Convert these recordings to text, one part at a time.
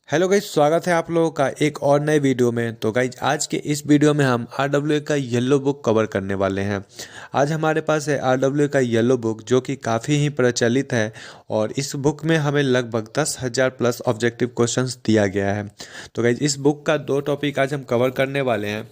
Hello guys, स्वागत है आप लोगों का एक और नए वीडियो में। तो गाइज आज के इस वीडियो में हम आरडब्ल्यू का येलो बुक कवर करने वाले हैं। आज हमारे पास है आरडब्ल्यू का येलो बुक जो कि काफ़ी ही प्रचलित है और इस बुक में हमें लगभग 10,000 प्लस ऑब्जेक्टिव क्वेश्चंस दिया गया है। तो गाइज इस बुक का दो टॉपिक आज हम कवर करने वाले हैं।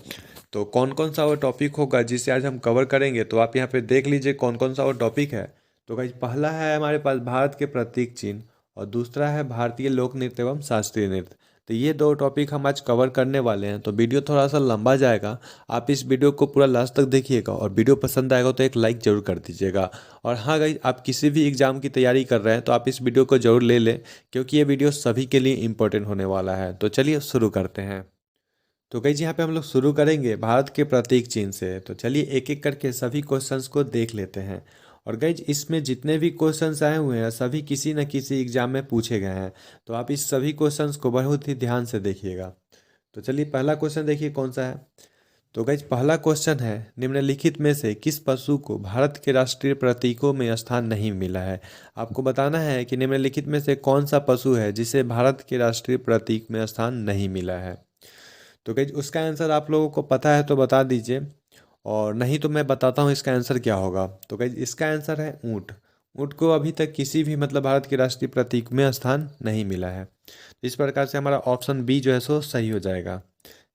तो कौन कौन सा वो टॉपिक होगा जिसे आज हम कवर करेंगे, तो आप यहाँ पे देख लीजिए कौन कौन सा वो टॉपिक है। तो गाइज पहला है हमारे पास भारत के प्रतीक चिन्ह और दूसरा है भारतीय लोक नृत्य एवं शास्त्रीय नृत्य। तो ये दो टॉपिक हम आज कवर करने वाले हैं। तो वीडियो थोड़ा सा लंबा जाएगा, आप इस वीडियो को पूरा लास्ट तक देखिएगा और वीडियो पसंद आएगा तो एक लाइक जरूर कर दीजिएगा। और हाँ गाइज, आप किसी भी एग्जाम की तैयारी कर रहे हैं तो आप इस वीडियो को जरूर ले लें, क्योंकि ये वीडियो सभी के लिए इंपॉर्टेंट होने वाला है। तो चलिए शुरू करते हैं। तो गाइज यहाँ पे हम लोग शुरू करेंगे भारत के प्रतीक चिन्ह से। तो चलिए एक एक करके सभी क्वेश्चंस को देख लेते हैं। और गाइज इसमें जितने भी क्वेश्चंस आए हुए हैं सभी किसी न किसी एग्जाम में पूछे गए हैं। तो आप इस सभी क्वेश्चंस को बहुत ही ध्यान से देखिएगा। तो चलिए पहला क्वेश्चन देखिए कौन सा है। तो गाइज पहला क्वेश्चन है, निम्नलिखित में से किस पशु को भारत के राष्ट्रीय प्रतीकों में स्थान नहीं मिला है। आपको बताना है कि निम्नलिखित में से कौन सा पशु है जिसे भारत के राष्ट्रीय प्रतीक में स्थान नहीं मिला है। तो गाइज उसका आंसर आप लोगों को पता है तो बता दीजिए, और नहीं तो मैं बताता हूँ इसका आंसर क्या होगा। तो गाइज इसका आंसर है ऊँट। ऊँट को अभी तक किसी भी भारत के राष्ट्रीय प्रतीक में स्थान नहीं मिला है। इस प्रकार से हमारा ऑप्शन बी जो है सो सही हो जाएगा।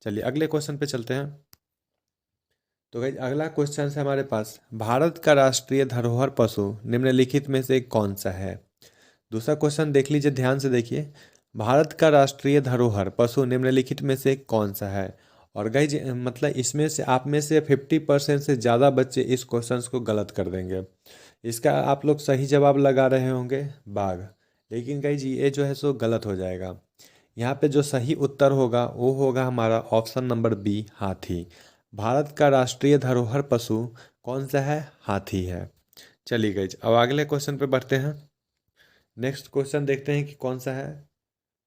चलिए अगले क्वेश्चन पे चलते हैं। तो गाइज अगला क्वेश्चन है हमारे पास, भारत का राष्ट्रीय धरोहर पशु निम्नलिखित में से कौन सा है। दूसरा क्वेश्चन देख लीजिए, ध्यान से देखिए। भारत का राष्ट्रीय धरोहर पशु निम्नलिखित में से कौन सा है। और गाइज इसमें से आप में से 50% से ज़्यादा बच्चे इस क्वेश्चंस को गलत कर देंगे। इसका आप लोग सही जवाब लगा रहे होंगे बाघ, लेकिन गाइज ये जो है सो गलत हो जाएगा। यहाँ पे जो सही उत्तर होगा वो होगा हमारा ऑप्शन नंबर बी, हाथी। भारत का राष्ट्रीय धरोहर पशु कौन सा है, हाथी है। चलिए गाइज अब अगले क्वेश्चन पे बढ़ते हैं। नेक्स्ट क्वेश्चन देखते हैं कि कौन सा है।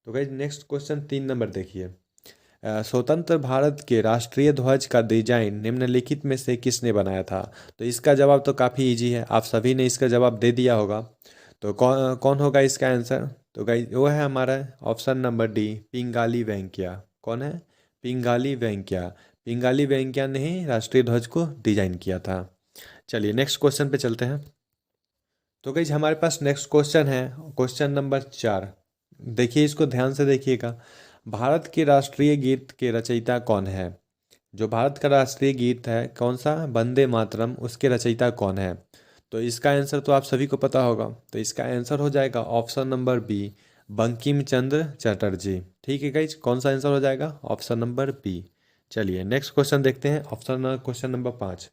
तो गाइज नेक्स्ट क्वेश्चन 3 नंबर देखिए। स्वतंत्र भारत के राष्ट्रीय ध्वज का डिजाइन निम्नलिखित में से किसने बनाया था। तो इसका जवाब तो काफ़ी इजी है, आप सभी ने इसका जवाब दे दिया होगा। तो कौन कौन होगा इसका आंसर। तो गाइज वो है हमारा option number D, Pingali Venkaiah. कौन है, पिंगाली वेंकैया। पिंगाली वेंकैया ने ही राष्ट्रीय ध्वज को डिजाइन किया था। चलिए नेक्स्ट क्वेश्चन पे चलते हैं। तो गाइज हमारे पास नेक्स्ट क्वेश्चन है, क्वेश्चन नंबर 4। देखिए इसको ध्यान से देखिएगा। भारत के राष्ट्रीय गीत के रचयिता कौन है। जो भारत का राष्ट्रीय गीत है कौन सा, वंदे मातरम, उसके रचयिता कौन है। तो इसका आंसर तो आप सभी को पता होगा। तो इसका आंसर हो जाएगा option number B, Bankim Chandra Chatterjee. ठीक है गाइज, कौन सा आंसर हो जाएगा, ऑप्शन नंबर बी। चलिए नेक्स्ट क्वेश्चन देखते हैं, क्वेश्चन नंबर 5।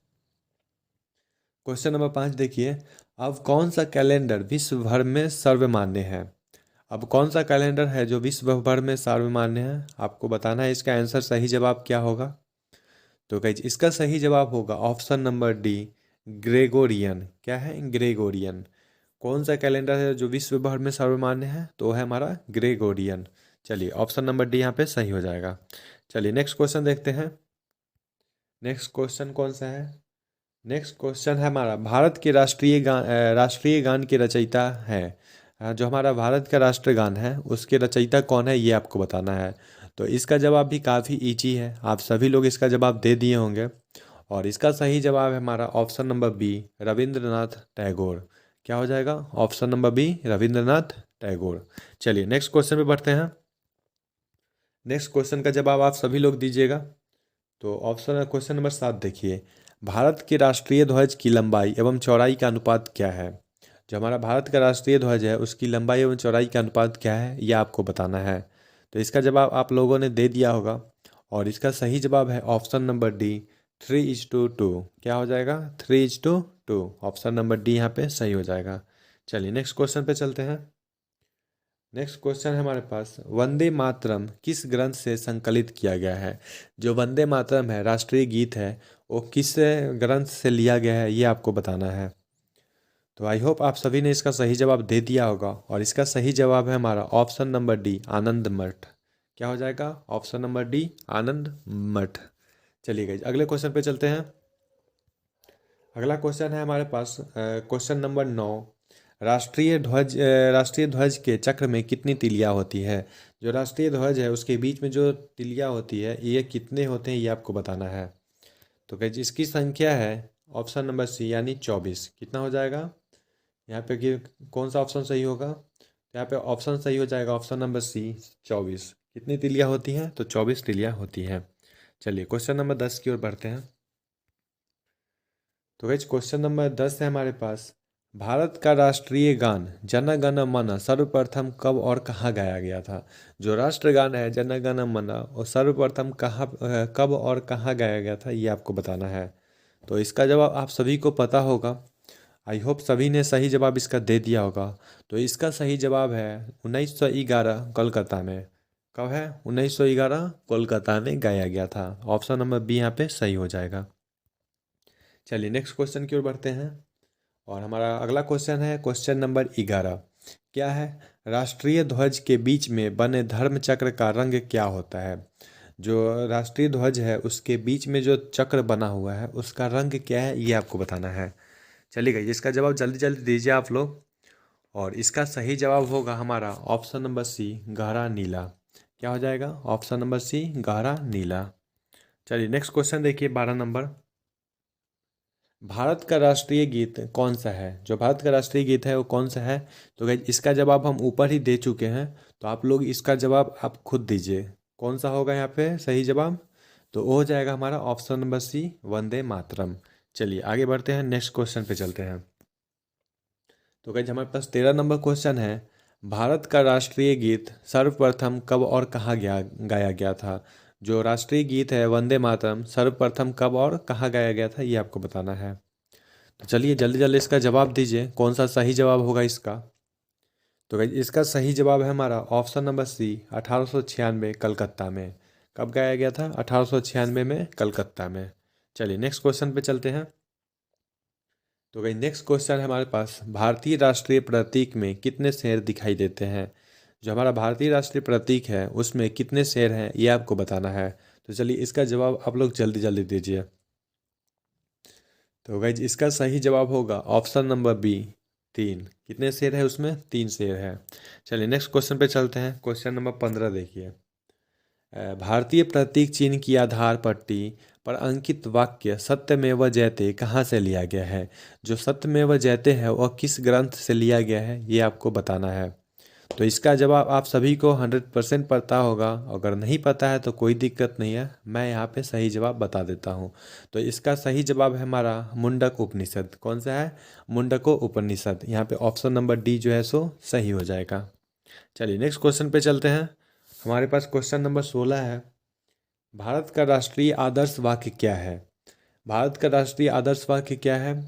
क्वेश्चन नंबर 5 देखिए। अब कौन सा कैलेंडर विश्व भर में सर्वमान्य है। अब कौन सा कैलेंडर है जो विश्व भर में सर्वमान्य है, आपको बताना है। इसका आंसर सही जवाब क्या होगा। तो गाइज इसका सही जवाब होगा ऑप्शन नंबर डी, ग्रेगोरियन। क्या है, ग्रेगोरियन। कौन सा कैलेंडर है जो विश्व भर में सर्वमान्य है, तो वो है हमारा ग्रेगोरियन। चलिए ऑप्शन नंबर डी यहाँ पे सही हो जाएगा। चलिए नेक्स्ट क्वेश्चन देखते हैं। नेक्स्ट क्वेश्चन कौन सा है। नेक्स्ट क्वेश्चन है हमारा, भारत के राष्ट्रीय गान के रचयिता है। जो हमारा भारत का राष्ट्रगान है उसके रचयिता कौन है, ये आपको बताना है। तो इसका जवाब भी काफ़ी इजी है, आप सभी लोग इसका जवाब दे दिए होंगे। और इसका सही जवाब है हमारा option number B, Rabindranath Tagore. क्या हो जाएगा, option number B, Rabindranath Tagore. चलिए नेक्स्ट क्वेश्चन पे बढ़ते हैं। नेक्स्ट क्वेश्चन का जवाब आप सभी लोग दीजिएगा। तो ऑप्शन क्वेश्चन नंबर 7 देखिए। भारत के राष्ट्रीय ध्वज की लंबाई एवं चौड़ाई का अनुपात क्या है। जो हमारा भारत का राष्ट्रीय ध्वज है उसकी लंबाई एवं चौड़ाई का अनुपात क्या है, यह आपको बताना है। तो इसका जवाब आप लोगों ने दे दिया होगा, और इसका सही जवाब है ऑप्शन नंबर डी, 3:2। क्या हो जाएगा, 3:2। ऑप्शन नंबर डी यहाँ पे सही हो जाएगा। चलिए नेक्स्ट क्वेश्चन पे चलते हैं। नेक्स्ट क्वेश्चन है हमारे पास, वंदे मातरम किस ग्रंथ से संकलित किया गया है। जो वंदे मातरम है राष्ट्रीय गीत है, वो किस ग्रंथ से लिया गया है, ये आपको बताना है। तो आई होप आप सभी ने इसका सही जवाब दे दिया होगा, और इसका सही जवाब है हमारा ऑप्शन नंबर डी, आनंद मठ। क्या हो जाएगा, ऑप्शन नंबर डी, आनंद मठ। चलिए गाइज अगले क्वेश्चन पे चलते हैं। अगला क्वेश्चन है हमारे पास क्वेश्चन नंबर 9। राष्ट्रीय ध्वज के चक्र में कितनी तीलियां होती है? जो राष्ट्रीय ध्वज है उसके बीच में जो तीलियां होती है ये कितने होते हैं ये आपको बताना है। तो गाइज इसकी संख्या है ऑप्शन नंबर सी यानी 24। कितना हो जाएगा यहाँ पे कि कौन सा ऑप्शन सही होगा? तो यहाँ पे ऑप्शन सही हो जाएगा ऑप्शन नंबर सी 24। कितनी तीलियां होती हैं? तो 24 तीलियां होती हैं। चलिए क्वेश्चन नंबर 10 की ओर बढ़ते हैं। तो गाइज क्वेश्चन नंबर 10 है हमारे पास, भारत का राष्ट्रीय गान जन गण मन सर्वप्रथम कब और कहाँ गाया गया था? जो राष्ट्रगान है जन गण मन और सर्वप्रथम कब और कहाँ गाया गया था ये आपको बताना है। तो इसका जवाब आप सभी को पता होगा। आई होप सभी ने सही जवाब इसका दे दिया होगा। तो इसका सही जवाब है 1911 कोलकाता में। कब है? 1911 कोलकाता में गाया गया था। ऑप्शन नंबर बी यहाँ पे सही हो जाएगा। चलिए नेक्स्ट क्वेश्चन की ओर बढ़ते हैं और हमारा अगला क्वेश्चन है क्वेश्चन नंबर 11। क्या है? राष्ट्रीय ध्वज के बीच में बने धर्म चक्र का रंग क्या होता है? जो राष्ट्रीय ध्वज है उसके बीच में जो चक्र बना हुआ है उसका रंग क्या है ये आपको बताना है। चलिए गाइस इसका जवाब जल्दी जल्दी दीजिए आप लोग। और इसका सही जवाब होगा हमारा ऑप्शन नंबर सी गहरा नीला। क्या हो जाएगा? ऑप्शन नंबर सी गहरा नीला। चलिए नेक्स्ट क्वेश्चन देखिए 12 नंबर। भारत का राष्ट्रीय गीत कौन सा है? जो भारत का राष्ट्रीय गीत है वो कौन सा है? तो गाइस इसका जवाब हम ऊपर ही दे चुके हैं। तो आप लोग इसका जवाब आप खुद दीजिए कौन सा होगा यहाँ पे सही जवाब। तो वो हो जाएगा हमारा option number C Vande Mataram. चलिए आगे बढ़ते हैं नेक्स्ट क्वेश्चन पे चलते हैं। तो गाइस हमारे पास 13 नंबर क्वेश्चन है, भारत का राष्ट्रीय गीत सर्वप्रथम कब और कहाँ गाया गया था? जो राष्ट्रीय गीत है वंदे मातरम सर्वप्रथम कब और कहाँ गाया गया था ये आपको बताना है। तो चलिए जल्दी जल्दी इसका जवाब दीजिए कौन सा सही जवाब होगा इसका। तो गाइस इसका सही जवाब है हमारा ऑप्शन नंबर सी 1896 कलकत्ता में। कब गाया गया था? 1896 में कलकत्ता में। चलिए नेक्स्ट क्वेश्चन पे चलते हैं। तो भाई नेक्स्ट क्वेश्चन है हमारे पास, भारतीय राष्ट्रीय प्रतीक में कितने शेर दिखाई देते हैं? जो हमारा भारतीय राष्ट्रीय प्रतीक है उसमें कितने शेर हैं ये आपको बताना है। तो चलिए इसका जवाब आप लोग जल्दी जल्दी दीजिए। तो गाइज इसका सही जवाब होगा ऑप्शन नंबर बी 3। कितने शेर है उसमें? 3 शेर है। चलिए नेक्स्ट क्वेश्चन पे चलते हैं। क्वेश्चन नंबर 15 देखिए, भारतीय प्रतीक चिन्ह की आधार पट्टी पर अंकित वाक्य सत्यमेव जयते कहाँ से लिया गया है? जो सत्यमेव जयते है वह किस ग्रंथ से लिया गया है ये आपको बताना है। तो इसका जवाब आप सभी को 100% पता होगा। अगर नहीं पता है तो कोई दिक्कत नहीं है, मैं यहाँ पे सही जवाब बता देता हूँ। तो इसका सही जवाब है हमारा मुंडक उपनिषद। कौन सा है? मुंडको उपनिषद। यहाँ पे ऑप्शन नंबर डी जो है सो सही हो जाएगा। चलिए नेक्स्ट क्वेश्चन पे चलते हैं। हमारे पास क्वेश्चन नंबर 16 है, भारत का राष्ट्रीय आदर्श वाक्य क्या है? भारत का राष्ट्रीय आदर्श वाक्य क्या है?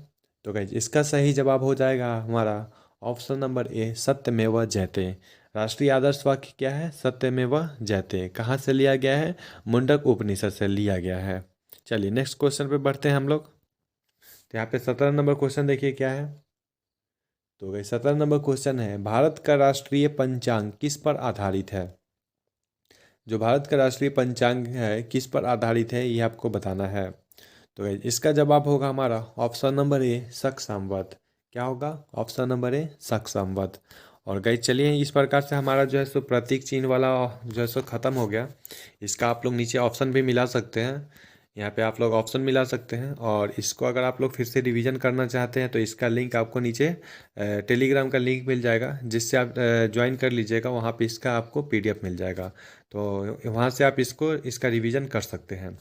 तो गाइज इसका सही जवाब हो जाएगा हमारा ऑप्शन नंबर ए सत्यमेव जयते। राष्ट्रीय आदर्श वाक्य क्या है? सत्यमेव जयते। कहाँ से लिया गया है? मुंडक उपनिषद से लिया गया है। चलिए नेक्स्ट क्वेश्चन पे बढ़ते हैं हम लोग। तो यहाँ पे 17 नंबर क्वेश्चन देखिए क्या है। तो गाइज 17 नंबर क्वेश्चन है, भारत का राष्ट्रीय पंचांग किस पर आधारित है? जो भारत का राष्ट्रीय पंचांग है किस पर आधारित है ये आपको बताना है। तो गाइस इसका जवाब होगा हमारा ऑप्शन नंबर ए शक संवत। क्या होगा? ऑप्शन नंबर ए शक संवत। और गाइस चलिए इस प्रकार से हमारा जो है सो प्रतीक चिन्ह वाला जो है सो ख़त्म हो गया। इसका आप लोग नीचे ऑप्शन भी मिला सकते हैं। यहाँ पे आप लोग ऑप्शन मिला सकते हैं और इसको अगर आप लोग फिर से रिवीजन करना चाहते हैं तो इसका लिंक आपको नीचे टेलीग्राम का लिंक मिल जाएगा जिससे आप ज्वाइन कर लीजिएगा। वहाँ पे इसका आपको पीडीएफ मिल जाएगा। तो वहाँ से आप इसका रिवीजन कर सकते हैं।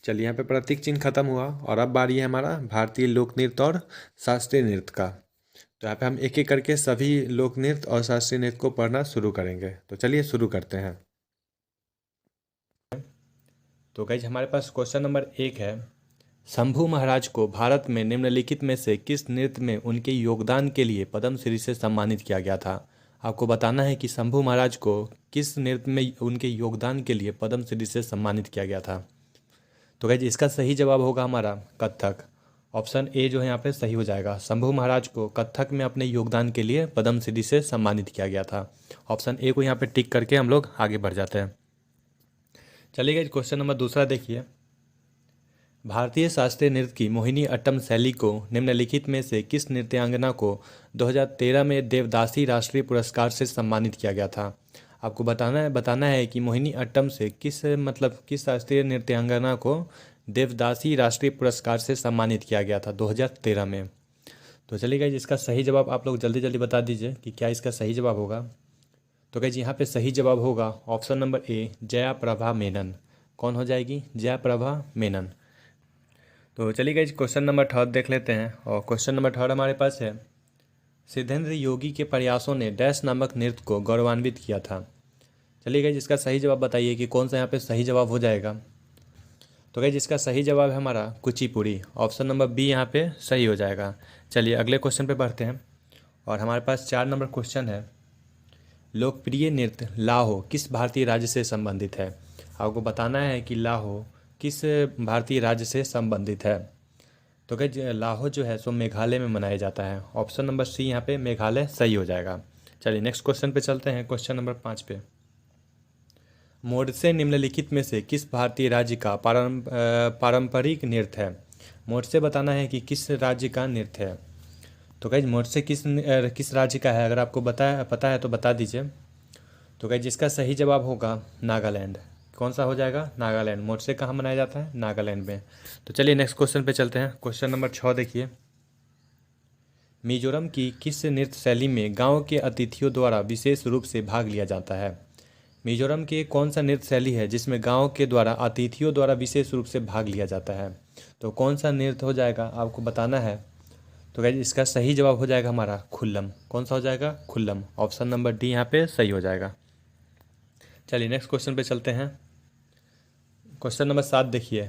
चलिए यहाँ पे प्रतीक चिन्ह खत्म हुआ और अब बारी है हमारा भारतीय लोक नृत्य और शास्त्रीय नृत्य का। तो यहाँ पे हम एक एक करके सभी लोक नृत्य और शास्त्रीय नृत्य को पढ़ना शुरू करेंगे। तो चलिए शुरू करते हैं। तो गाइज हमारे पास क्वेश्चन नंबर 1 है, शंभू महाराज को भारत में निम्नलिखित में से किस नृत्य में उनके योगदान के लिए पद्मश्री से सम्मानित किया गया था? आपको बताना है कि शंभू महाराज को किस नृत्य में उनके योगदान के लिए पद्मश्री से सम्मानित किया गया था। तो गाइज इसका सही जवाब होगा हमारा कथक। ऑप्शन ए जो है यहाँ पे सही हो जाएगा। शंभू महाराज को कथक में अपने योगदान के लिए पद्मश्री से सम्मानित किया गया था। ऑप्शन ए को यहाँ पे टिक करके हम लोग आगे बढ़ जाते हैं। चलिए गाइज क्वेश्चन नंबर दूसरा देखिए, भारतीय शास्त्रीय नृत्य की मोहिनी अट्टम शैली को निम्नलिखित में से किस नृत्यांगना को 2013 में देवदासी राष्ट्रीय पुरस्कार से सम्मानित किया गया था? आपको बताना है कि मोहिनी अट्टम से किस शास्त्रीय नृत्यांगना को देवदासी राष्ट्रीय पुरस्कार से सम्मानित किया गया था 2013 में। तो चलिए गाइज, इसका सही जवाब आप लोग जल्दी जल्दी बता दीजिए कि क्या इसका सही जवाब होगा। तो गाइज यहाँ पे सही जवाब होगा ऑप्शन नंबर ए, जया प्रभा मेनन। कौन हो जाएगी? जया प्रभा मेनन। तो चलिए गाइज, क्वेश्चन नंबर थर्ड देख लेते हैं। और क्वेश्चन नंबर थर्ड हमारे पास है, सिद्धेंद्र योगी के प्रयासों ने डैश नामक नृत्य को गौरवान्वित किया था। चलिए गाइज, इसका सही जवाब बताइए कि कौन सा यहाँ पे सही जवाब हो जाएगा। तो गाइज, इसका सही जवाब है हमारा कुचिपुड़ी। ऑप्शन नंबर बी यहाँ पे सही हो जाएगा। चलिए अगले क्वेश्चन पे बढ़ते हैं। और हमारे पास 4 नंबर क्वेश्चन है, लोकप्रिय नृत्य लाहो किस भारतीय राज्य से संबंधित है? आपको बताना है कि लाहो किस भारतीय राज्य से संबंधित है। तो गाइज, लाहो जो है सो मेघालय में मनाया जाता है। ऑप्शन नंबर सी यहाँ पे मेघालय सही हो जाएगा। चलिए नेक्स्ट क्वेश्चन पे चलते हैं, क्वेश्चन नंबर 5 पे। मोरसे निम्नलिखित में से किस भारतीय राज्य का पारंपरिक नृत्य है? मोरसे बताना है कि किस राज्य का नृत्य है। तो गाइज, मोरसे किस राज्य का है? अगर आपको पता है तो बता दीजिए। तो गाइज, इसका सही जवाब होगा नागालैंड। कौन सा हो जाएगा? नागालैंड। मोरसे कहाँ मनाया जाता है? नागालैंड में। तो चलिए नेक्स्ट क्वेश्चन पे चलते हैं। क्वेश्चन नंबर 6 देखिए, मिजोरम की किस नृत्य शैली में गांव के अतिथियों द्वारा विशेष रूप से भाग लिया जाता है? मिजोरम की कौन सा नृत्य शैली है जिसमें गांव के द्वारा अतिथियों द्वारा विशेष रूप से भाग लिया जाता है? तो कौन सा नृत्य हो जाएगा आपको बताना है। तो गाइस, इसका सही जवाब हो जाएगा हमारा खुल्लम। कौन सा हो जाएगा? खुल्लम। ऑप्शन नंबर डी यहाँ पे सही हो जाएगा। चलिए नेक्स्ट क्वेश्चन पे चलते हैं। क्वेश्चन नंबर 7 देखिए,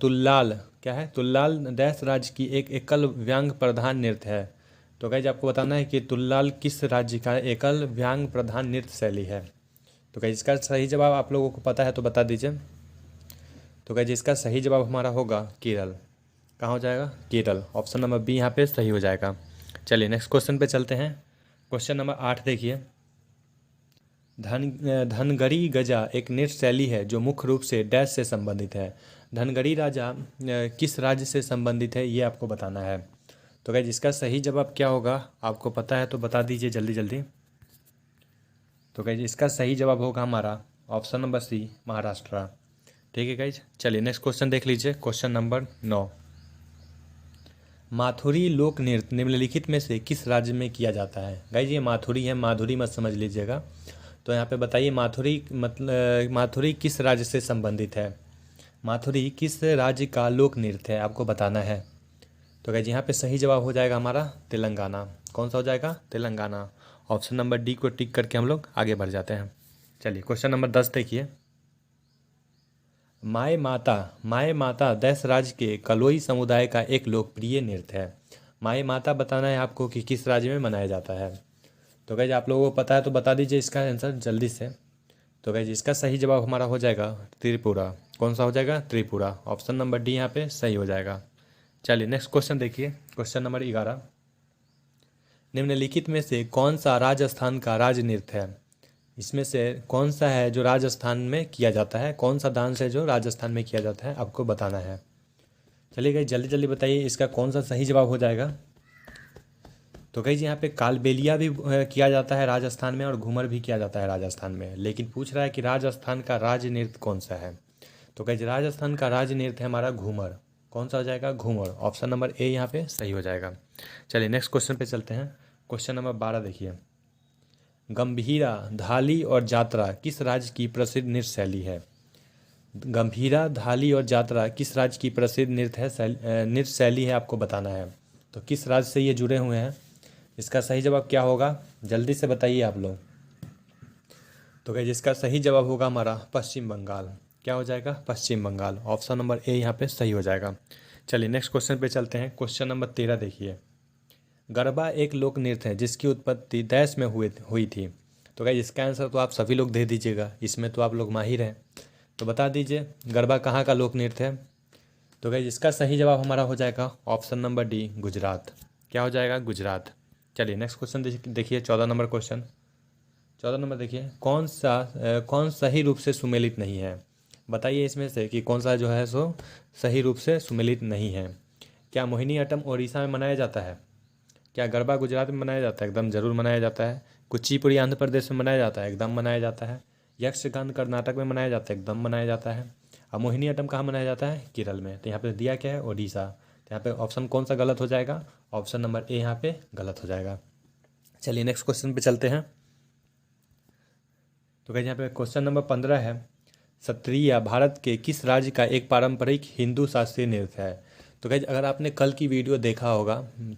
तुल्लाल क्या है? तुल्लाल डैश राज्य की एक एकल व्यंग प्रधान नृत्य है। तो गाइज, आपको बताना है कि तुल्लाल किस राज्य का एकल व्यंग प्रधान नृत्य शैली है। तो गाइज, इसका सही जवाब आप लोगों को पता है तो बता दीजिए। तो गाइज, इसका सही जवाब हमारा होगा केरल। कहाँ हो जाएगा? केरल। ऑप्शन नंबर बी यहाँ पे सही हो जाएगा। चलिए नेक्स्ट क्वेश्चन पे चलते हैं। क्वेश्चन नंबर 8 देखिए, धनगरी गजा एक नृत्य शैली है जो मुख्य रूप से डैश से संबंधित है। धनगरी राजा किस राज्य से संबंधित है ये आपको बताना है। तो गाइज, इसका सही जवाब क्या होगा आपको पता है तो बता दीजिए जल्दी जल्दी। तो गाइज, इसका सही जवाब होगा हमारा ऑप्शन नंबर सी, महाराष्ट्र। ठीक है गाइज, चलिए नेक्स्ट क्वेश्चन देख लीजिए। क्वेश्चन नंबर 9, माथुरी लोक नृत्य निम्नलिखित में से किस राज्य में किया जाता है? गाइज, ये माथुरी है, माधुरी मत समझ लीजिएगा। तो यहाँ पे बताइए माथुरी किस राज्य से संबंधित है? माथुरी किस राज्य का लोक नृत्य है आपको बताना है। तो गाइज, यहाँ पे सही जवाब हो जाएगा हमारा तेलंगाना। कौन सा हो जाएगा? तेलंगाना। ऑप्शन नंबर डी को टिक करके हम लोग आगे बढ़ जाते हैं। चलिए क्वेश्चन नंबर 10 देखिए, माय माता देश राज्य के कलोई समुदाय का एक लोकप्रिय नृत्य है। माय माता बताना है आपको कि किस राज्य में मनाया जाता है। तो गाइज, आप लोगों को पता है तो बता दीजिए इसका आंसर जल्दी से। तो गाइज, इसका सही जवाब हमारा हो जाएगा त्रिपुरा। कौन सा हो जाएगा? त्रिपुरा। ऑप्शन नंबर डी यहाँ पे सही हो जाएगा। चलिए नेक्स्ट क्वेश्चन देखिए। क्वेश्चन नंबर 11, निम्नलिखित में से कौन सा राजस्थान का राज नृत्य है? इसमें से कौन सा है जो राजस्थान में किया जाता है? कौन सा डांस है जो राजस्थान में किया जाता है आपको बताना है। चलिए गाइज, जल्दी जल्दी बताइए इसका कौन सा सही जवाब हो जाएगा। तो गाइज, यहाँ पे कालबेलिया भी किया जाता है राजस्थान में और घूमर भी किया जाता है राजस्थान में, लेकिन पूछ रहा है कि राजस्थान का राज नृत्य कौन सा है। तो गाइज, राजस्थान का राज नृत्य है हमारा घूमर। कौन सा हो जाएगा? घूमर। ऑप्शन नंबर ए यहाँ पे सही हो जाएगा। चलिए नेक्स्ट क्वेश्चन पे चलते हैं। क्वेश्चन नंबर 12 देखिए, गंभीरा, धाली और जात्रा किस राज्य की प्रसिद्ध नृत्य शैली है? गंभीरा, धाली और जात्रा किस राज्य की प्रसिद्ध नृत्य शैली है आपको बताना है। तो किस राज्य से ये जुड़े हुए हैं? इसका सही जवाब क्या होगा जल्दी से बताइए आप लोग। तो गाइस, इसका सही जवाब होगा हमारा पश्चिम बंगाल। क्या हो जाएगा? पश्चिम बंगाल। ऑप्शन नंबर ए यहाँ पे सही हो जाएगा। चलिए नेक्स्ट क्वेश्चन पे चलते हैं। क्वेश्चन नंबर 13 देखिए, गरबा एक लोक नृत्य है जिसकी उत्पत्ति देश में हुई थी। तो गाइस, इसका आंसर तो आप सभी लोग दे दीजिएगा, इसमें तो आप लोग माहिर हैं। तो बता दीजिए गरबा कहाँ का लोक नृत्य है। तो गाइस, इसका सही जवाब हमारा हो जाएगा ऑप्शन नंबर डी, गुजरात। क्या हो जाएगा? गुजरात। चलिए नेक्स्ट क्वेश्चन देखिए, 14 नंबर क्वेश्चन। 14 नंबर देखिए, कौन सही रूप से सुमेलित नहीं है? बताइए इसमें से कि कौन सा जो है सो सही रूप से सुमेलित नहीं है। क्या मोहिनीअट्टम उड़ीसा में मनाया जाता है? क्या गरबा गुजरात में मनाया जाता है? एकदम जरूर मनाया जाता है। कुचिपुड़ी आंध्र प्रदेश में मनाया जाता है? एकदम मनाया जाता है। यक्षगान कर्नाटक में मनाया जाता है? एकदम मनाया जाता है। अब मोहिनीअट्टम कहाँ मनाया जाता है? केरल में। तो यहाँ पे दिया क्या है? उड़ीसा। तो यहाँ पे ऑप्शन कौन सा गलत हो जाएगा? ऑप्शन नंबर ए यहाँ पे गलत हो जाएगा। चलिए नेक्स्ट क्वेश्चन पे चलते हैं। तो गाइस यहाँ पे क्वेश्चन नंबर 15 है, सत्रिया भारत के किस राज्य का एक पारंपरिक हिंदू शास्त्रीय नृत्य है? तो गाइस अगर आपने कल की वीडियो देखा होगा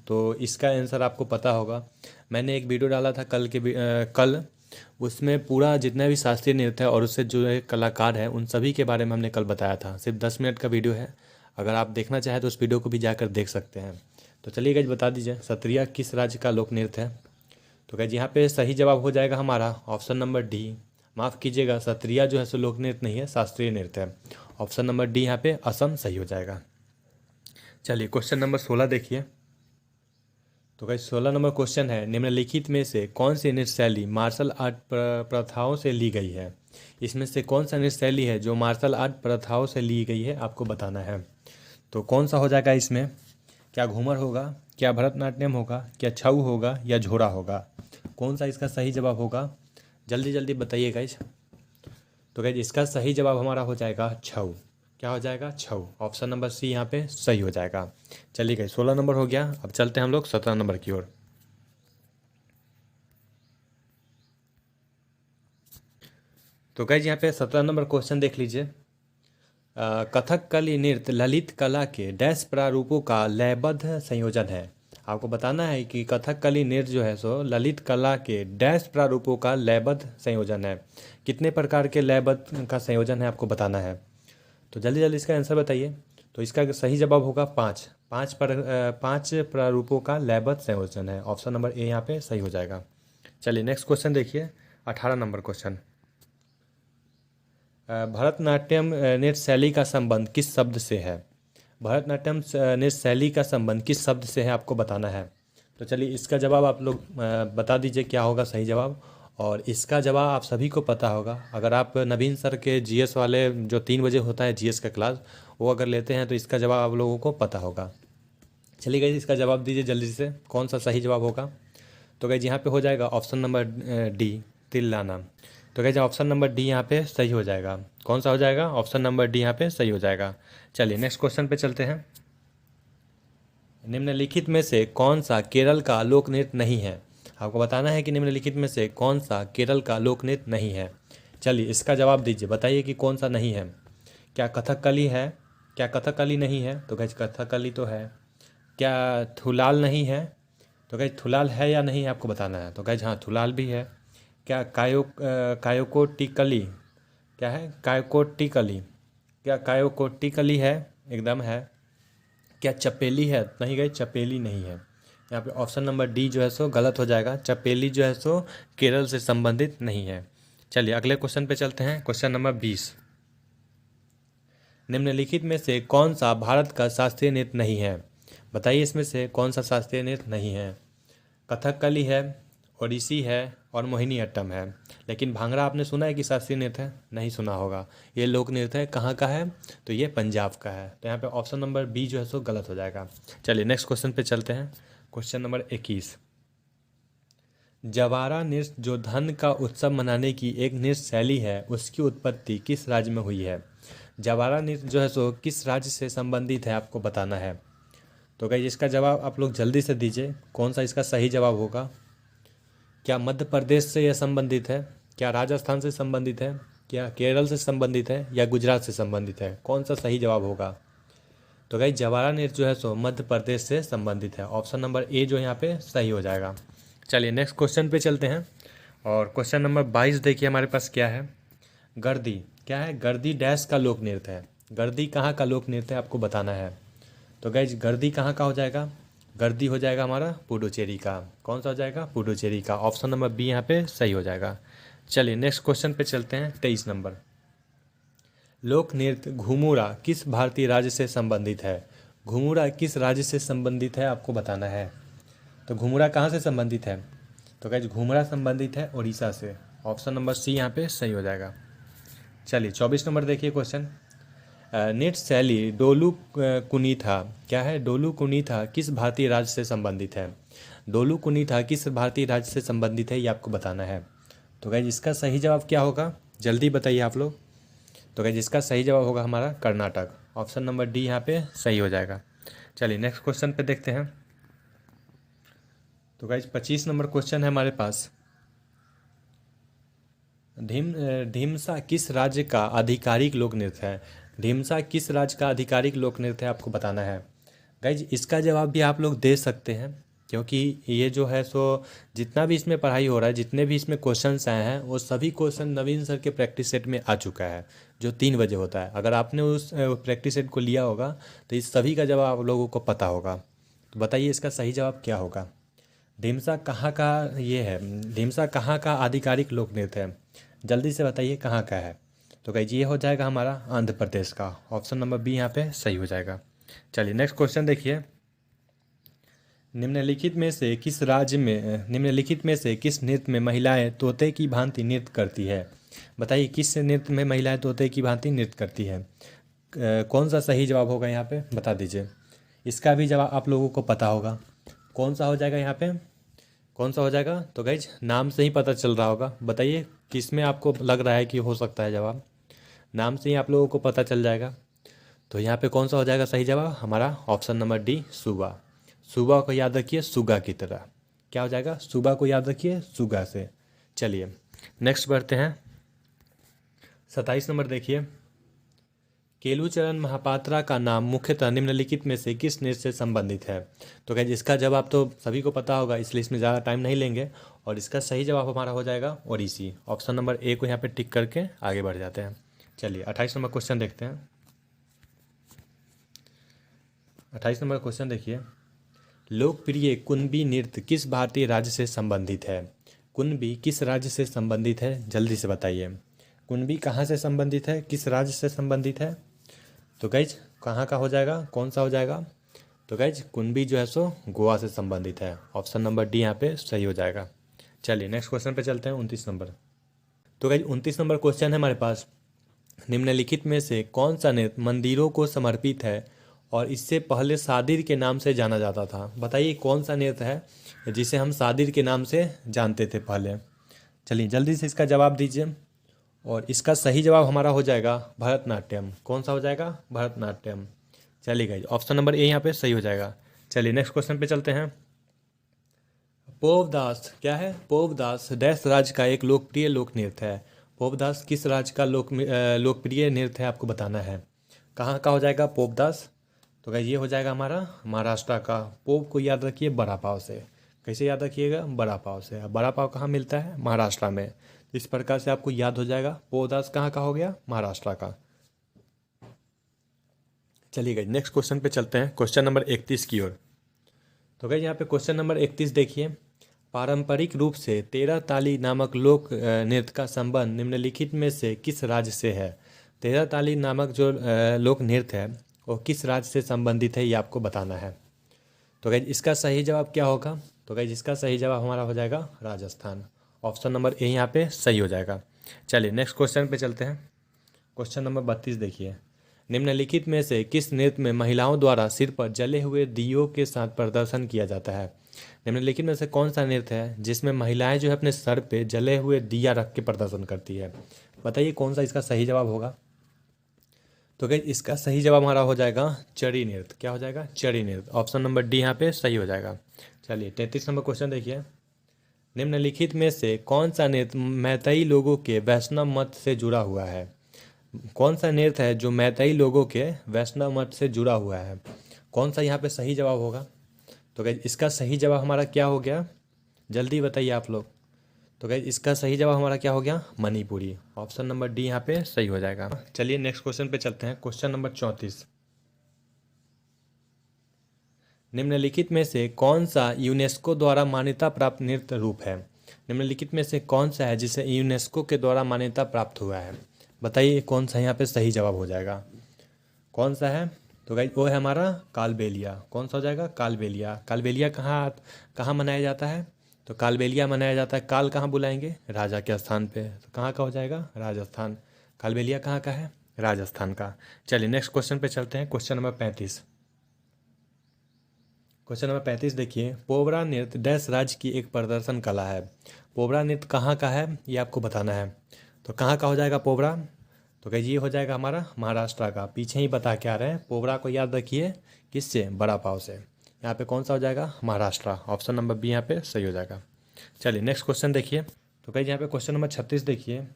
तो इसका आंसर आपको पता होगा। मैंने एक वीडियो डाला था कल, उसमें पूरा जितना भी शास्त्रीय नृत्य है और उससे जो एक कलाकार है उन सभी के बारे में हमने कल बताया था। सिर्फ 10 मिनट का वीडियो है, अगर आप देखना चाहें तो उस वीडियो को भी जाकर देख सकते हैं। तो चलिए गाइस बता दीजिए, सत्रिया किस राज्य का लोक नृत्य है? तो गाइस यहाँ पे सही जवाब हो जाएगा हमारा ऑप्शन नंबर डी। माफ़ कीजिएगा, सत्रिया जो है सो लोक नृत्य नहीं है, शास्त्रीय नृत्य है। ऑप्शन नंबर डी यहाँ पे असम सही हो जाएगा। चलिए क्वेश्चन नंबर 16 देखिए। तो गाइस 16 नंबर क्वेश्चन है, निम्नलिखित में से कौन सी नृत्य शैली मार्शल आर्ट प्रथाओं से ली गई है? इसमें से कौन सा नृत्य शैली है जो मार्शल आर्ट प्रथाओं से ली गई है, आपको बताना है। तो कौन सा हो जाएगा इसमें? क्या घूमर होगा, क्या भरतनाट्यम होगा, क्या छऊ होगा या झोरा होगा? कौन सा इसका सही जवाब होगा? जल्दी जल्दी बताइए गाइस। तो गाइस इसका सही जवाब हमारा हो जाएगा छऊ। क्या हो जाएगा? छऊ। ऑप्शन नंबर सी यहाँ पे सही हो जाएगा। चलिए गाइस 16 नंबर हो गया, अब चलते हैं हम लोग 17 नंबर की ओर। तो गाइस यहाँ पे 17 नंबर क्वेश्चन देख लीजिए। कथकली नृत्य ललित कला के डैश प्रारूपों का लयबद्ध संयोजन है। आपको बताना है कि कथकली नृत्य जो है सो ललित कला के डैश प्रारूपों का लयबद्ध संयोजन है। कितने प्रकार के लयबद्ध का संयोजन है आपको बताना है। तो जल्दी जल्दी इसका आंसर बताइए। तो इसका सही जवाब होगा पाँच प्रारूपों का लयबद्ध संयोजन है। ऑप्शन नंबर ए यहाँ पे सही हो जाएगा। चलिए नेक्स्ट क्वेश्चन देखिए, 18 नंबर क्वेश्चन। भरतनाट्यम नृत्य शैली का संबंध किस शब्द से है? भरतनाट्यम नृत्य शैली का संबंध किस शब्द से है, आपको बताना है। तो चलिए इसका जवाब आप लोग बता दीजिए क्या होगा सही जवाब। और इसका जवाब आप सभी को पता होगा, अगर आप नवीन सर के जीएस वाले जो 3 बजे होता है जीएस का क्लास, वो अगर लेते हैं तो इसका जवाब आप लोगों को पता होगा। चलिए गाइस इसका जवाब दीजिए जल्दी से, कौन सा सही जवाब होगा। तो गाइस यहाँ पे हो जाएगा ऑप्शन नंबर डी, तिल्लाना। तो गाइस ऑप्शन नंबर डी यहाँ पे सही हो जाएगा। कौन सा हो जाएगा? ऑप्शन नंबर डी यहाँ पे सही हो जाएगा। चलिए नेक्स्ट क्वेश्चन पे चलते हैं। निम्नलिखित में से कौन सा केरल का लोक नृत्य नहीं है? आपको बताना है कि निम्नलिखित में से कौन सा केरल का लोक नृत्य नहीं है। चलिए इसका जवाब दीजिए, बताइए कि कौन सा नहीं है। क्या कथकली है? क्या कथकली नहीं है? तो गाइस कथकली तो है। क्या थुलाल नहीं है? तो गाइस थुलाल है या नहीं आपको बताना है। तो गाइस हाँ थुलाल भी है। क्या कायोकोटिकली, क्या है कायोकोटिकली? क्या कायोकोटिकली है? एकदम है। क्या चपेली है? नहीं गई, चपेली नहीं है। यहाँ पे ऑप्शन नंबर डी जो है सो गलत हो जाएगा। चपेली जो है सो केरल से संबंधित नहीं है। चलिए अगले क्वेश्चन पे चलते हैं, क्वेश्चन नंबर 20। निम्नलिखित में से कौन सा भारत का शास्त्रीय नृत्य नहीं है? बताइए इसमें से कौन सा शास्त्रीय नृत्य नहीं है। कथकली है, ओडिसी है और मोहिनीअट्टम है। लेकिन भांगड़ा आपने सुना है कि शास्त्रीय नृत्य है? नहीं सुना होगा। ये लोक नृत्य है, कहाँ का है? तो ये पंजाब का है। तो यहाँ पे ऑप्शन नंबर बी जो है सो गलत हो जाएगा। चलिए नेक्स्ट क्वेश्चन पे चलते हैं, क्वेश्चन नंबर 21। जवारा नृत्य जो धन का उत्सव मनाने की एक नृत्य शैली है, उसकी उत्पत्ति किस राज्य में हुई है? जवारा नृत्य जो है सो किस राज्य से संबंधित है, आपको बताना है। तो गाइस इसका जवाब आप लोग जल्दी से दीजिए, कौन सा इसका सही जवाब होगा। क्या मध्य प्रदेश से यह संबंधित है? क्या राजस्थान से संबंधित है? क्या केरल से संबंधित है या गुजरात से संबंधित है? कौन सा सही जवाब होगा। तो गाइस जवारा नृत्य जो है सो मध्य प्रदेश से संबंधित है। ऑप्शन नंबर ए जो यहाँ पे सही हो जाएगा। चलिए नेक्स्ट क्वेश्चन पे चलते हैं, और क्वेश्चन नंबर 22 देखिए हमारे पास क्या है। गर्दी, क्या है? गर्दी डैश का लोक नृत्य है। गर्दी कहाँ का लोक नृत्य है, आपको बताना है। तो गाइस गर्दी कहाँ का हो जाएगा? गर्दी हो जाएगा हमारा पुडुचेरी का। कौन सा हो जाएगा? पुडुचेरी का। ऑप्शन नंबर बी यहाँ पे सही हो जाएगा। चलिए नेक्स्ट क्वेश्चन पे चलते हैं, 23 नंबर। लोक नृत्य घुमुरा किस भारतीय राज्य से संबंधित है? घुमुरा किस राज्य से संबंधित है, आपको बताना है। तो घुमुरा कहाँ से संबंधित है? तो गाइस घुमुरा संबंधित है उड़ीसा से। ऑप्शन नंबर सी यहाँ पे सही हो जाएगा। चलिए 24 नंबर देखिए क्वेश्चन। नेट शैली डोलू कुनीथा, क्या है? डोलू कुनीथा किस भारतीय राज्य से संबंधित है? डोलू कुनीथा किस भारतीय राज्य से संबंधित है, ये आपको बताना है। तो गाइज इसका सही जवाब क्या होगा, जल्दी बताइए आप लोग। तो गाइज इसका सही जवाब होगा हमारा कर्नाटक। ऑप्शन नंबर डी यहाँ पे सही हो जाएगा। चलिए नेक्स्ट क्वेश्चन पे देखते हैं। तो गाइज 25 नंबर क्वेश्चन है हमारे पास। ढीमसा किस राज्य का आधिकारिक लोक नृत्य है? ढीमसा किस राज्य का आधिकारिक लोक नृत्य है, आपको बताना है। गाइज इसका जवाब भी आप लोग दे सकते हैं, क्योंकि ये जो है सो जितना भी इसमें पढ़ाई हो रहा है, जितने भी इसमें क्वेश्चंस आए हैं, वो सभी क्वेश्चन नवीन सर के प्रैक्टिस सेट में आ चुका है, जो 3 बजे होता है। अगर आपने उस प्रैक्टिस सेट को लिया होगा तो इस सभी का जवाब आप लोगों को पता होगा। तो बताइए इसका सही जवाब क्या होगा। ढीमसा कहाँ का ये है, ढीमसा कहाँ का आधिकारिक लोक नृत्य है, जल्दी से बताइए कहाँ का है। तो गाइज ये हो जाएगा हमारा आंध्र प्रदेश का। ऑप्शन नंबर बी यहाँ पे सही हो जाएगा। चलिए नेक्स्ट क्वेश्चन देखिए। निम्नलिखित में से किस नृत्य में महिलाएं तोते की भांति नृत्य करती है? बताइए किस नृत्य में महिलाएं तोते की भांति नृत्य करती है। कौन सा सही जवाब होगा यहाँ पे, बता दीजिए। इसका भी जवाब आप लोगों को पता होगा। कौन सा हो जाएगा यहाँ पे, कौन सा हो जाएगा? तो गाइज नाम से ही पता चल रहा होगा। बताइए किस में आपको लग रहा है कि हो सकता है जवाब। नाम से ही आप लोगों को पता चल जाएगा। तो यहाँ पे कौन सा हो जाएगा सही जवाब हमारा? ऑप्शन नंबर डी सुगा। सुबह को याद रखिए सुगा की तरह। क्या हो जाएगा? सुबह को याद रखिए सुगा से। चलिए नेक्स्ट बढ़ते हैं। 27 नंबर देखिए। केलुचरण महापात्रा का नाम मुख्यतः निम्नलिखित में से किस नृत्य से संबंधित है? तो क्या इसका जवाब तो सभी को पता होगा, इसलिए इसमें ज़्यादा टाइम नहीं लेंगे। और इसका सही जवाब हमारा हो जाएगा ओडिसी। ऑप्शन नंबर ए को यहाँ पे टिक करके आगे बढ़ जाते हैं। चलिए 28 नंबर क्वेश्चन देखते हैं। 28 नंबर क्वेश्चन देखिए। लोकप्रिय कुणबी नृत्य किस भारतीय राज्य से संबंधित है? कुणबी किस राज्य से संबंधित है, जल्दी से बताइए। कुणबी कहाँ से संबंधित है, किस राज्य से संबंधित है? तो गाइज कहाँ का हो जाएगा, कौन सा हो जाएगा? तो गाइज कुणबी जो है सो गोवा से संबंधित है। ऑप्शन नंबर डी यहाँ पे सही हो जाएगा। चलिए नेक्स्ट क्वेश्चन पे चलते हैं। 29 नंबर। तो गाइज 29 नंबर क्वेश्चन है हमारे पास। निम्नलिखित में से कौन सा नृत्य मंदिरों को समर्पित है और इससे पहले सादिर के नाम से जाना जाता था? बताइए कौन सा नृत्य है जिसे हम सादिर के नाम से जानते थे पहले। चलिए जल्दी से इसका जवाब दीजिए। और इसका सही जवाब हमारा हो जाएगा भरतनाट्यम। कौन सा हो जाएगा? भरतनाट्यम। चलिए गाइज ऑप्शन नंबर ए यहाँ पे सही हो जाएगा। चलिए नेक्स्ट क्वेश्चन पे चलते हैं। पोवदास, क्या है? पोवदास डैश राज्य का एक लोकप्रिय लोक नृत्य है। पोवदास किस राज्य का लोकप्रिय नृत्य है, आपको बताना है। कहाँ का हो जाएगा पोवदास? तो गाइज ये हो जाएगा हमारा महाराष्ट्र का। पोव को याद रखिए बड़ा पाव से। कैसे याद रखिएगा? बड़ा पाव से। अब बड़ा पाव कहाँ मिलता है? महाराष्ट्र में। इस प्रकार से आपको याद हो जाएगा। पोवदास कहाँ का हो गया? महाराष्ट्र का। चलिए गाइज नेक्स्ट क्वेश्चन पे चलते हैं, क्वेश्चन नंबर 31 की ओर। तो गाइज यहाँ पे क्वेश्चन नंबर 31 देखिए। पारंपरिक रूप से 13 ताली नामक लोक नृत्य का संबंध निम्नलिखित में से किस राज्य से है? 13 ताली नामक जो लोक नृत्य है वो किस राज्य से संबंधित है, ये आपको बताना है। तो गाइज इसका सही जवाब क्या होगा? तो गाइज इसका सही जवाब हमारा हो जाएगा राजस्थान। ऑप्शन नंबर ए यहाँ पे सही हो जाएगा। चलिए नेक्स्ट क्वेश्चन पे चलते हैं। क्वेश्चन नंबर 32 देखिए। निम्नलिखित में से किस नृत्य में महिलाओं द्वारा सिर पर जले हुए दियों के साथ प्रदर्शन किया जाता है? निम्नलिखित में से कौन सा नृत्य है जिसमें महिलाएं जो है अपने सर पे जले हुए दिया रख के प्रदर्शन करती है? बताइए कौन सा इसका सही जवाब होगा। तो गाइस इसका सही जवाब हमारा हो जाएगा चड़ी नृत्य। क्या हो जाएगा? चड़ी नृत्य। ऑप्शन नंबर डी यहाँ पे सही हो जाएगा। चलिए 33 नंबर क्वेश्चन देखिए। निम्नलिखित में से कौन सा नृत्य मैतेई लोगों के वैष्णव मत से जुड़ा हुआ है? कौन सा नृत्य है जो मैतेई लोगों के वैष्णव मत से जुड़ा हुआ है? कौन सा यहाँ पे सही जवाब होगा? तो गाइस इसका सही जवाब हमारा क्या हो गया, जल्दी बताइए आप लोग। तो गाइस इसका सही जवाब हमारा क्या हो गया? मणिपुरी। ऑप्शन नंबर डी यहाँ पे सही हो जाएगा। चलिए नेक्स्ट क्वेश्चन पे चलते हैं, क्वेश्चन नंबर 34। निम्नलिखित में से कौन सा यूनेस्को द्वारा मान्यता प्राप्त नृत्य रूप है? निम्नलिखित में से कौन सा है जिसे यूनेस्को के द्वारा मान्यता प्राप्त हुआ है? बताइए कौन सा यहाँ पे सही जवाब हो जाएगा, कौन सा है? तो गाइस वो है हमारा कालबेलिया। कौन सा हो जाएगा? कालबेलिया। कालबेलिया कहाँ कहाँ मनाया जाता है? तो कालबेलिया मनाया जाता है, काल कहाँ बुलाएंगे? राजा के स्थान पे। तो कहाँ का हो जाएगा? राजस्थान। कालबेलिया कहाँ का है? राजस्थान का। चलिए नेक्स्ट क्वेश्चन पे चलते हैं। Question number 35। क्वेश्चन नंबर 35 देखिए, पोवरा नृत्य डैश राज्य की एक प्रदर्शन कला है। पोवरा नृत्य कहाँ का है ये आपको बताना है। तो कहाँ का हो जाएगा पोवरा? तो कहीं ये हो जाएगा हमारा महाराष्ट्र का। पीछे ही बता के आ रहे हैं, पोवरा को याद रखिए किससे? बड़ा पाव से। यहाँ पे कौन सा हो जाएगा? महाराष्ट्र। ऑप्शन नंबर बी यहाँ पे सही हो जाएगा। चलिए नेक्स्ट क्वेश्चन देखिए। तो कहीं यहाँ पे क्वेश्चन नंबर 36 देखिए,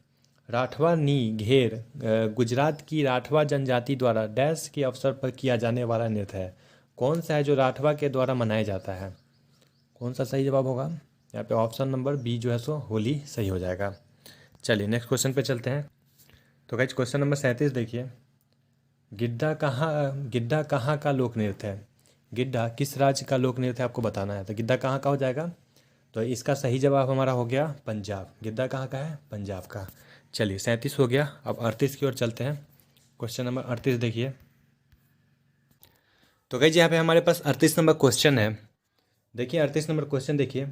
राठवा नी घेर गुजरात की राठवा जनजाति द्वारा डैश के अवसर पर किया जाने वाला नृत्य है। कौन सा है जो राठवा के द्वारा मनाया जाता है? कौन सा सही जवाब होगा? यहाँ पे ऑप्शन नंबर बी जो है सो होली सही हो जाएगा। चलिए नेक्स्ट क्वेश्चन पे चलते हैं। तो गाइस क्वेश्चन नंबर 37 देखिए, गिद्धा कहाँ का लोक नृत्य है? गिद्धा किस राज्य का लोक नृत्य है आपको बताना है। तो गिद्धा कहाँ का हो जाएगा? तो इसका सही जवाब हमारा हो गया पंजाब। गिद्धा कहाँ का है? पंजाब का। चलिए 37 हो गया। अब 38 की ओर चलते हैं। क्वेश्चन नंबर 38 देखिए। तो गाइस यहाँ पे हमारे पास 38 नंबर क्वेश्चन है। देखिए 38 नंबर क्वेश्चन देखिए,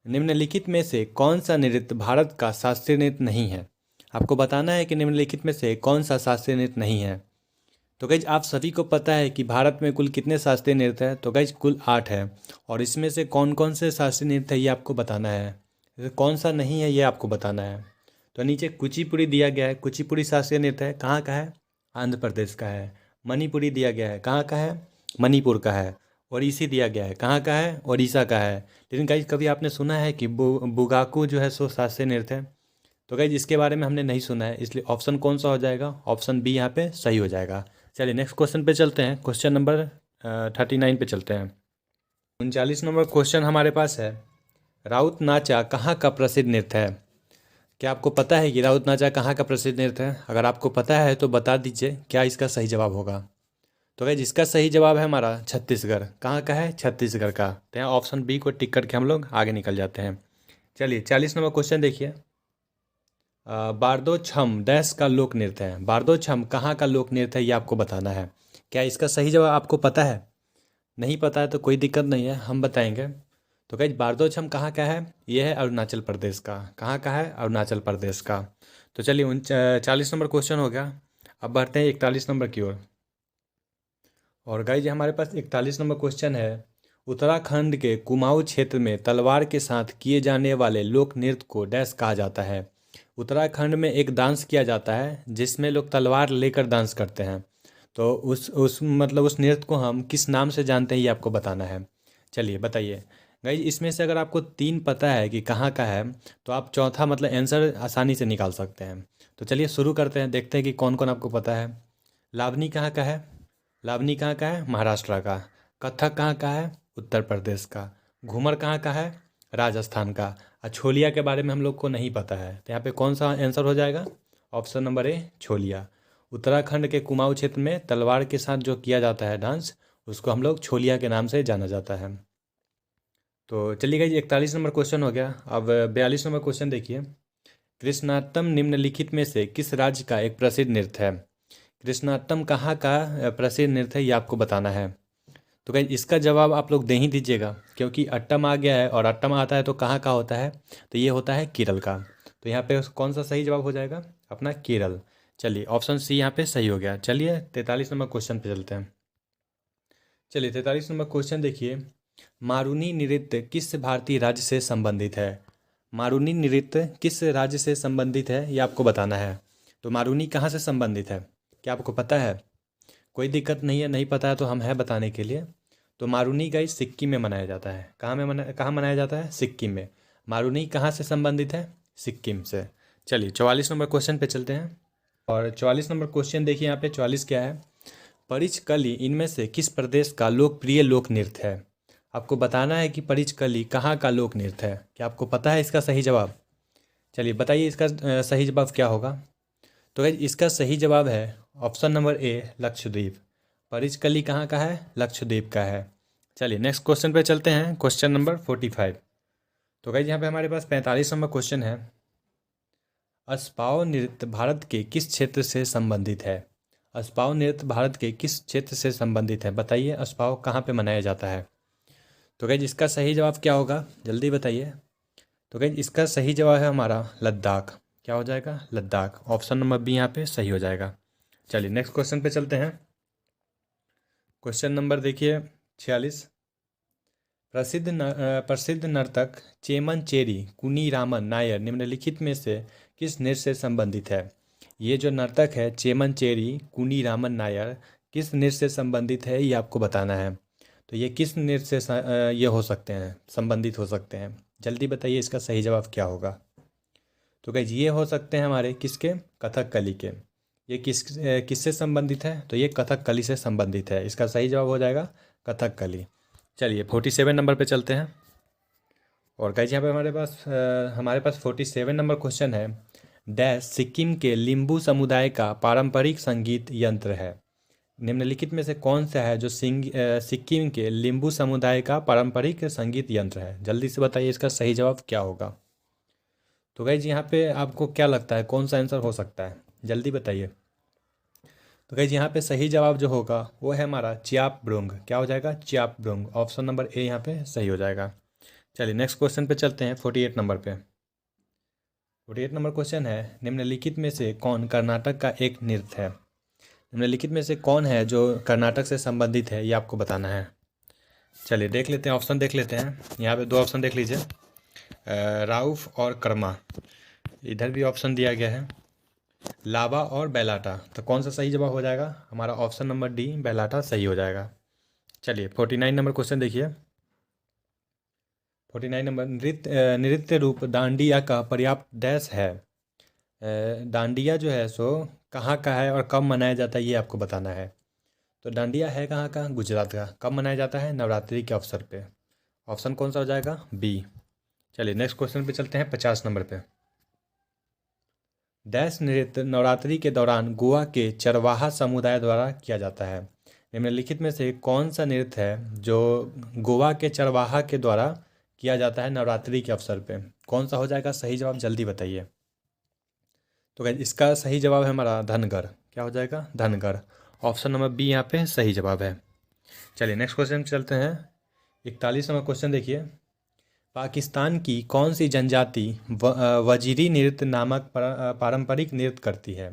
निम्नलिखित में से कौन सा नृत्य भारत का शास्त्रीय नृत्य नहीं है? आपको बताना है कि निम्नलिखित में से कौन सा शास्त्रीय नृत्य नहीं है। तो गाइज आप सभी को पता है कि भारत में कुल कितने शास्त्रीय नृत्य हैं। तो गाइज कुल 8 है, और इसमें से कौन कौन से शास्त्रीय नृत्य है ये आपको बताना है। कौन सा नहीं है ये आपको बताना है। तो नीचे कुचिपुड़ी दिया गया है। कुचिपुड़ी शास्त्रीय नृत्य है, कहाँ का है? आंध्र प्रदेश का है। मणिपुरी दिया गया है, कहाँ का है? मणिपुर का है। ओडिसी दिया गया है, कहाँ का है? ओडिशा का है। लेकिन गाइज कभी आपने सुना है कि बुगाकू जो है सो शास्त्रीय नृत्य है? तो गाइज इसके बारे में हमने नहीं सुना है, इसलिए ऑप्शन कौन सा हो जाएगा? ऑप्शन बी यहाँ पे सही हो जाएगा। चलिए नेक्स्ट क्वेश्चन पे चलते हैं। क्वेश्चन नंबर 39 पे चलते हैं। 39 नंबर क्वेश्चन हमारे पास है, राउत नाचा कहाँ का प्रसिद्ध नृत्य है? क्या आपको पता है कि राउत नाचा कहाँ का प्रसिद्ध नृत्य है? अगर आपको पता है तो बता दीजिए क्या इसका सही जवाब होगा। तो गाइज इसका सही जवाब है हमारा छत्तीसगढ़। कहाँ का है? छत्तीसगढ़ का। तो यहाँ ऑप्शन बी को टिक करके हम लोग आगे निकल जाते हैं। चलिए 40 नंबर क्वेश्चन देखिए, बारदो छम डैश का लोक नृत्य है। बारदो छम कहाँ का लोक नृत्य है ये आपको बताना है। क्या इसका सही जवाब आपको पता है? नहीं पता है तो कोई दिक्कत नहीं है, हम बताएंगे। तो गाइस बारदो छम कहाँ का है? ये है अरुणाचल प्रदेश का। कहाँ का है? अरुणाचल प्रदेश का। तो चलिए 40 नंबर क्वेश्चन हो गया। अब बढ़ते हैं 41 नंबर की ओर। और गाइस हमारे पास 41 नंबर क्वेश्चन है, उत्तराखंड के कुमाऊं क्षेत्र में तलवार के साथ किए जाने वाले लोक नृत्य को डैश कहा जाता है। उत्तराखंड में एक डांस किया जाता है जिसमें लोग तलवार लेकर डांस करते हैं। तो उस नृत्य को हम किस नाम से जानते हैं ये आपको बताना है। चलिए बताइए। गाइज इसमें से अगर आपको 3 पता है कि कहाँ का है तो आप चौथा आंसर आसानी से निकाल सकते हैं। तो चलिए शुरू करते हैं, देखते हैं कि कौन कौन आपको पता है। लावनी कहाँ का है? लावनी कहाँ का है? महाराष्ट्र का। कथक कहाँ का है? उत्तर प्रदेश का। घूमर कहाँ का है? राजस्थान का। और छोलिया के बारे में हम लोग को नहीं पता है, तो यहाँ पे कौन सा आंसर हो जाएगा? Option number A Chholiya. Uttarakhand के कुमाऊं क्षेत्र में तलवार के साथ जो किया जाता है डांस, उसको हम लोग छोलिया के नाम से जाना जाता है। तो चलिए गाइस 41 नंबर क्वेश्चन हो गया। अब 42 नंबर क्वेश्चन देखिए, कृष्णाटम निम्नलिखित में से किस राज्य का एक प्रसिद्ध नृत्य है? कृष्णाटम कहाँ का प्रसिद्ध नृत्य है ये आपको बताना है। तो गाइस इसका जवाब आप लोग दे ही दीजिएगा, क्योंकि अट्टम आ गया है और अट्टम आता है तो कहाँ का होता है? तो ये होता है केरल का। तो यहाँ पे कौन सा सही जवाब हो जाएगा? अपना केरल। चलिए ऑप्शन सी यहाँ पे सही हो गया। चलिए 43 नंबर क्वेश्चन पे चलते हैं। चलिए 43 नंबर क्वेश्चन देखिए, मारूनी नृत्य किस भारतीय राज्य से संबंधित है? मारूनी नृत्य किस राज्य से संबंधित है ये आपको बताना है। तो मारूनी कहाँ से संबंधित है, क्या आपको पता है? कोई दिक्कत नहीं है, नहीं पता है तो हम हैं बताने के लिए। तो मारूनी गाइस सिक्किम में मनाया जाता है। कहाँ मनाया जाता है? सिक्किम में। मारूनी कहाँ से संबंधित है? सिक्किम से। चलिए 44 नंबर क्वेश्चन पे चलते हैं। और 44 नंबर क्वेश्चन देखिए, यहाँ पे 44 क्या है, परिचकली इनमें से किस प्रदेश का लोकप्रिय लोक नृत्य है? आपको बताना है कि परिचकली कहाँ का लोक नृत्य है। क्या आपको पता है इसका सही जवाब? चलिए बताइए इसका सही जवाब क्या होगा। तो गाइस इसका सही जवाब है ऑप्शन नंबर ए लक्षद्वीप। परिचकली कहाँ का है? लक्षद्वीप का है। चलिए नेक्स्ट क्वेश्चन पे चलते हैं। Question number 45। तो गाइस यहाँ पे हमारे पास 45 नंबर क्वेश्चन है, अस्पाव नृत्य भारत के किस क्षेत्र से संबंधित है? अस्पाव नृत्य भारत के किस क्षेत्र से संबंधित है? बताइए अस्पाव कहाँ पे मनाया जाता है। तो गाइस इसका सही जवाब क्या होगा, जल्दी बताइए। तो गाइस इसका सही जवाब है हमारा लद्दाख। क्या हो जाएगा, लद्दाख। ऑप्शन नंबर बी यहाँ पे सही हो जाएगा। चलिए नेक्स्ट क्वेश्चन पे चलते हैं। क्वेश्चन नंबर देखिए 46। प्रसिद्ध नर्तक चेमनचेरी कुनीरामन नायर निम्नलिखित में से किस नृत्य से संबंधित है। ये जो नर्तक है चेमनचेरी कुनीरामन नायर किस नृत्य से संबंधित है, ये आपको बताना है। तो ये किस नृत्य से ये हो सकते हैं, संबंधित हो सकते हैं, जल्दी बताइए इसका सही जवाब क्या होगा। तो गाइज ये हो सकते हैं हमारे किसके, कथकली के। ये किससे संबंधित है, तो ये कथकली से संबंधित है। इसका सही जवाब हो जाएगा कथकली। चलिए 47 नंबर पे चलते हैं। और गाइज यहाँ पे हमारे पास 47 नंबर क्वेश्चन है। डैश सिक्किम के लिम्बू समुदाय का पारंपरिक संगीत यंत्र है। निम्नलिखित में से कौन सा है जो सिक्किम के लिम्बू समुदाय का पारंपरिक संगीत यंत्र है। जल्दी से बताइए इसका सही जवाब क्या होगा। तो गाइज यहाँ पे आपको क्या लगता है कौन सा आंसर हो सकता है, जल्दी बताइए। तो गाइज यहाँ पे सही जवाब जो होगा वो है हमारा च्याप ब्रोंग। क्या हो जाएगा, च्याप ब्रोंग। ऑप्शन नंबर ए यहाँ पे सही हो जाएगा। चलिए नेक्स्ट क्वेश्चन पे चलते हैं 48 नंबर पे। 48 नंबर क्वेश्चन है, निम्नलिखित में से कौन कर्नाटक का एक नृत्य है। निम्नलिखित में से कौन है जो कर्नाटक से संबंधित है, ये आपको बताना है। चलिए देख लेते हैं, ऑप्शन देख लेते हैं। यहाँ पे दो ऑप्शन देख लीजिए, राउफ और कर्मा। इधर भी ऑप्शन दिया गया है लावा और बेलाटा। तो कौन सा सही जवाब हो जाएगा, हमारा ऑप्शन नंबर डी बेलाटा सही हो जाएगा। चलिए 49 नंबर क्वेश्चन देखिए। 49 नंबर, नृत्य रूप डांडिया का पर्याप्त डैश है। डांडिया जो है सो कहाँ का है और कब मनाया जाता है, ये आपको बताना है। तो डांडिया है कहाँ का, गुजरात का। कब मनाया जाता है, नवरात्रि के अवसर पे। ऑप्शन कौन सा हो जाएगा, बी। चलिए नेक्स्ट क्वेश्चन पे चलते हैं 50 नंबर पे। डैश नृत्य नवरात्रि के दौरान गोवा के चरवाहा समुदाय द्वारा किया जाता है। निम्नलिखित में से कौन सा नृत्य है जो गोवा के चरवाहा के द्वारा किया जाता है नवरात्रि के अवसर पे। कौन सा हो जाएगा सही जवाब, जल्दी बताइए। तो गाइस इसका सही जवाब है हमारा धनगर। क्या हो जाएगा, धनगर। ऑप्शन नंबर बी यहाँ पे सही जवाब है। चलिए नेक्स्ट क्वेश्चन चलते हैं। 41 नंबर क्वेश्चन देखिए। पाकिस्तान की कौन सी जनजाति वजीरी नृत्य नामक पारंपरिक नृत्य करती है।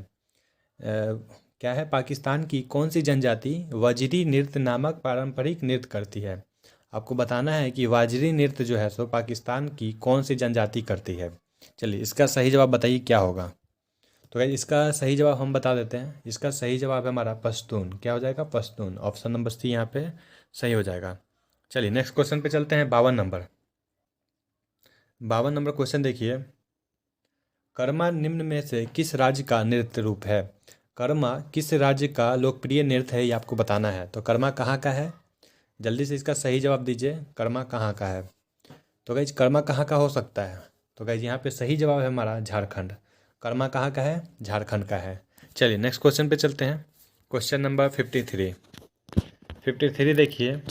क्या है, पाकिस्तान की कौन सी जनजाति वजीरी नृत्य नामक पारंपरिक नृत्य करती है। आपको बताना है कि वाजरी नृत्य जो है सो पाकिस्तान की कौन सी जनजाति करती है। चलिए इसका सही जवाब बताइए क्या होगा। तो गाइस इसका सही जवाब हम बता देते हैं। इसका सही जवाब है हमारा पश्तून। क्या हो जाएगा, पश्तून। ऑप्शन नंबर सी यहाँ पे सही हो जाएगा। चलिए नेक्स्ट क्वेश्चन पे चलते हैं 52 नंबर। 52 नंबर क्वेश्चन देखिए। कर्मा निम्न में से किस राज्य का नृत्य रूप है। कर्मा किस राज्य का लोकप्रिय नृत्य है, ये आपको बताना है। तो कर्मा कहाँ का है, जल्दी से इसका सही जवाब दीजिए। कर्मा कहाँ का है। तो गाइज कर्मा कहाँ का हो सकता है। तो गाइज यहाँ पे सही जवाब है हमारा झारखंड। कर्मा कहाँ का है, झारखंड का है। चलिए नेक्स्ट क्वेश्चन पे चलते हैं। Question number 53। 53 देखिए।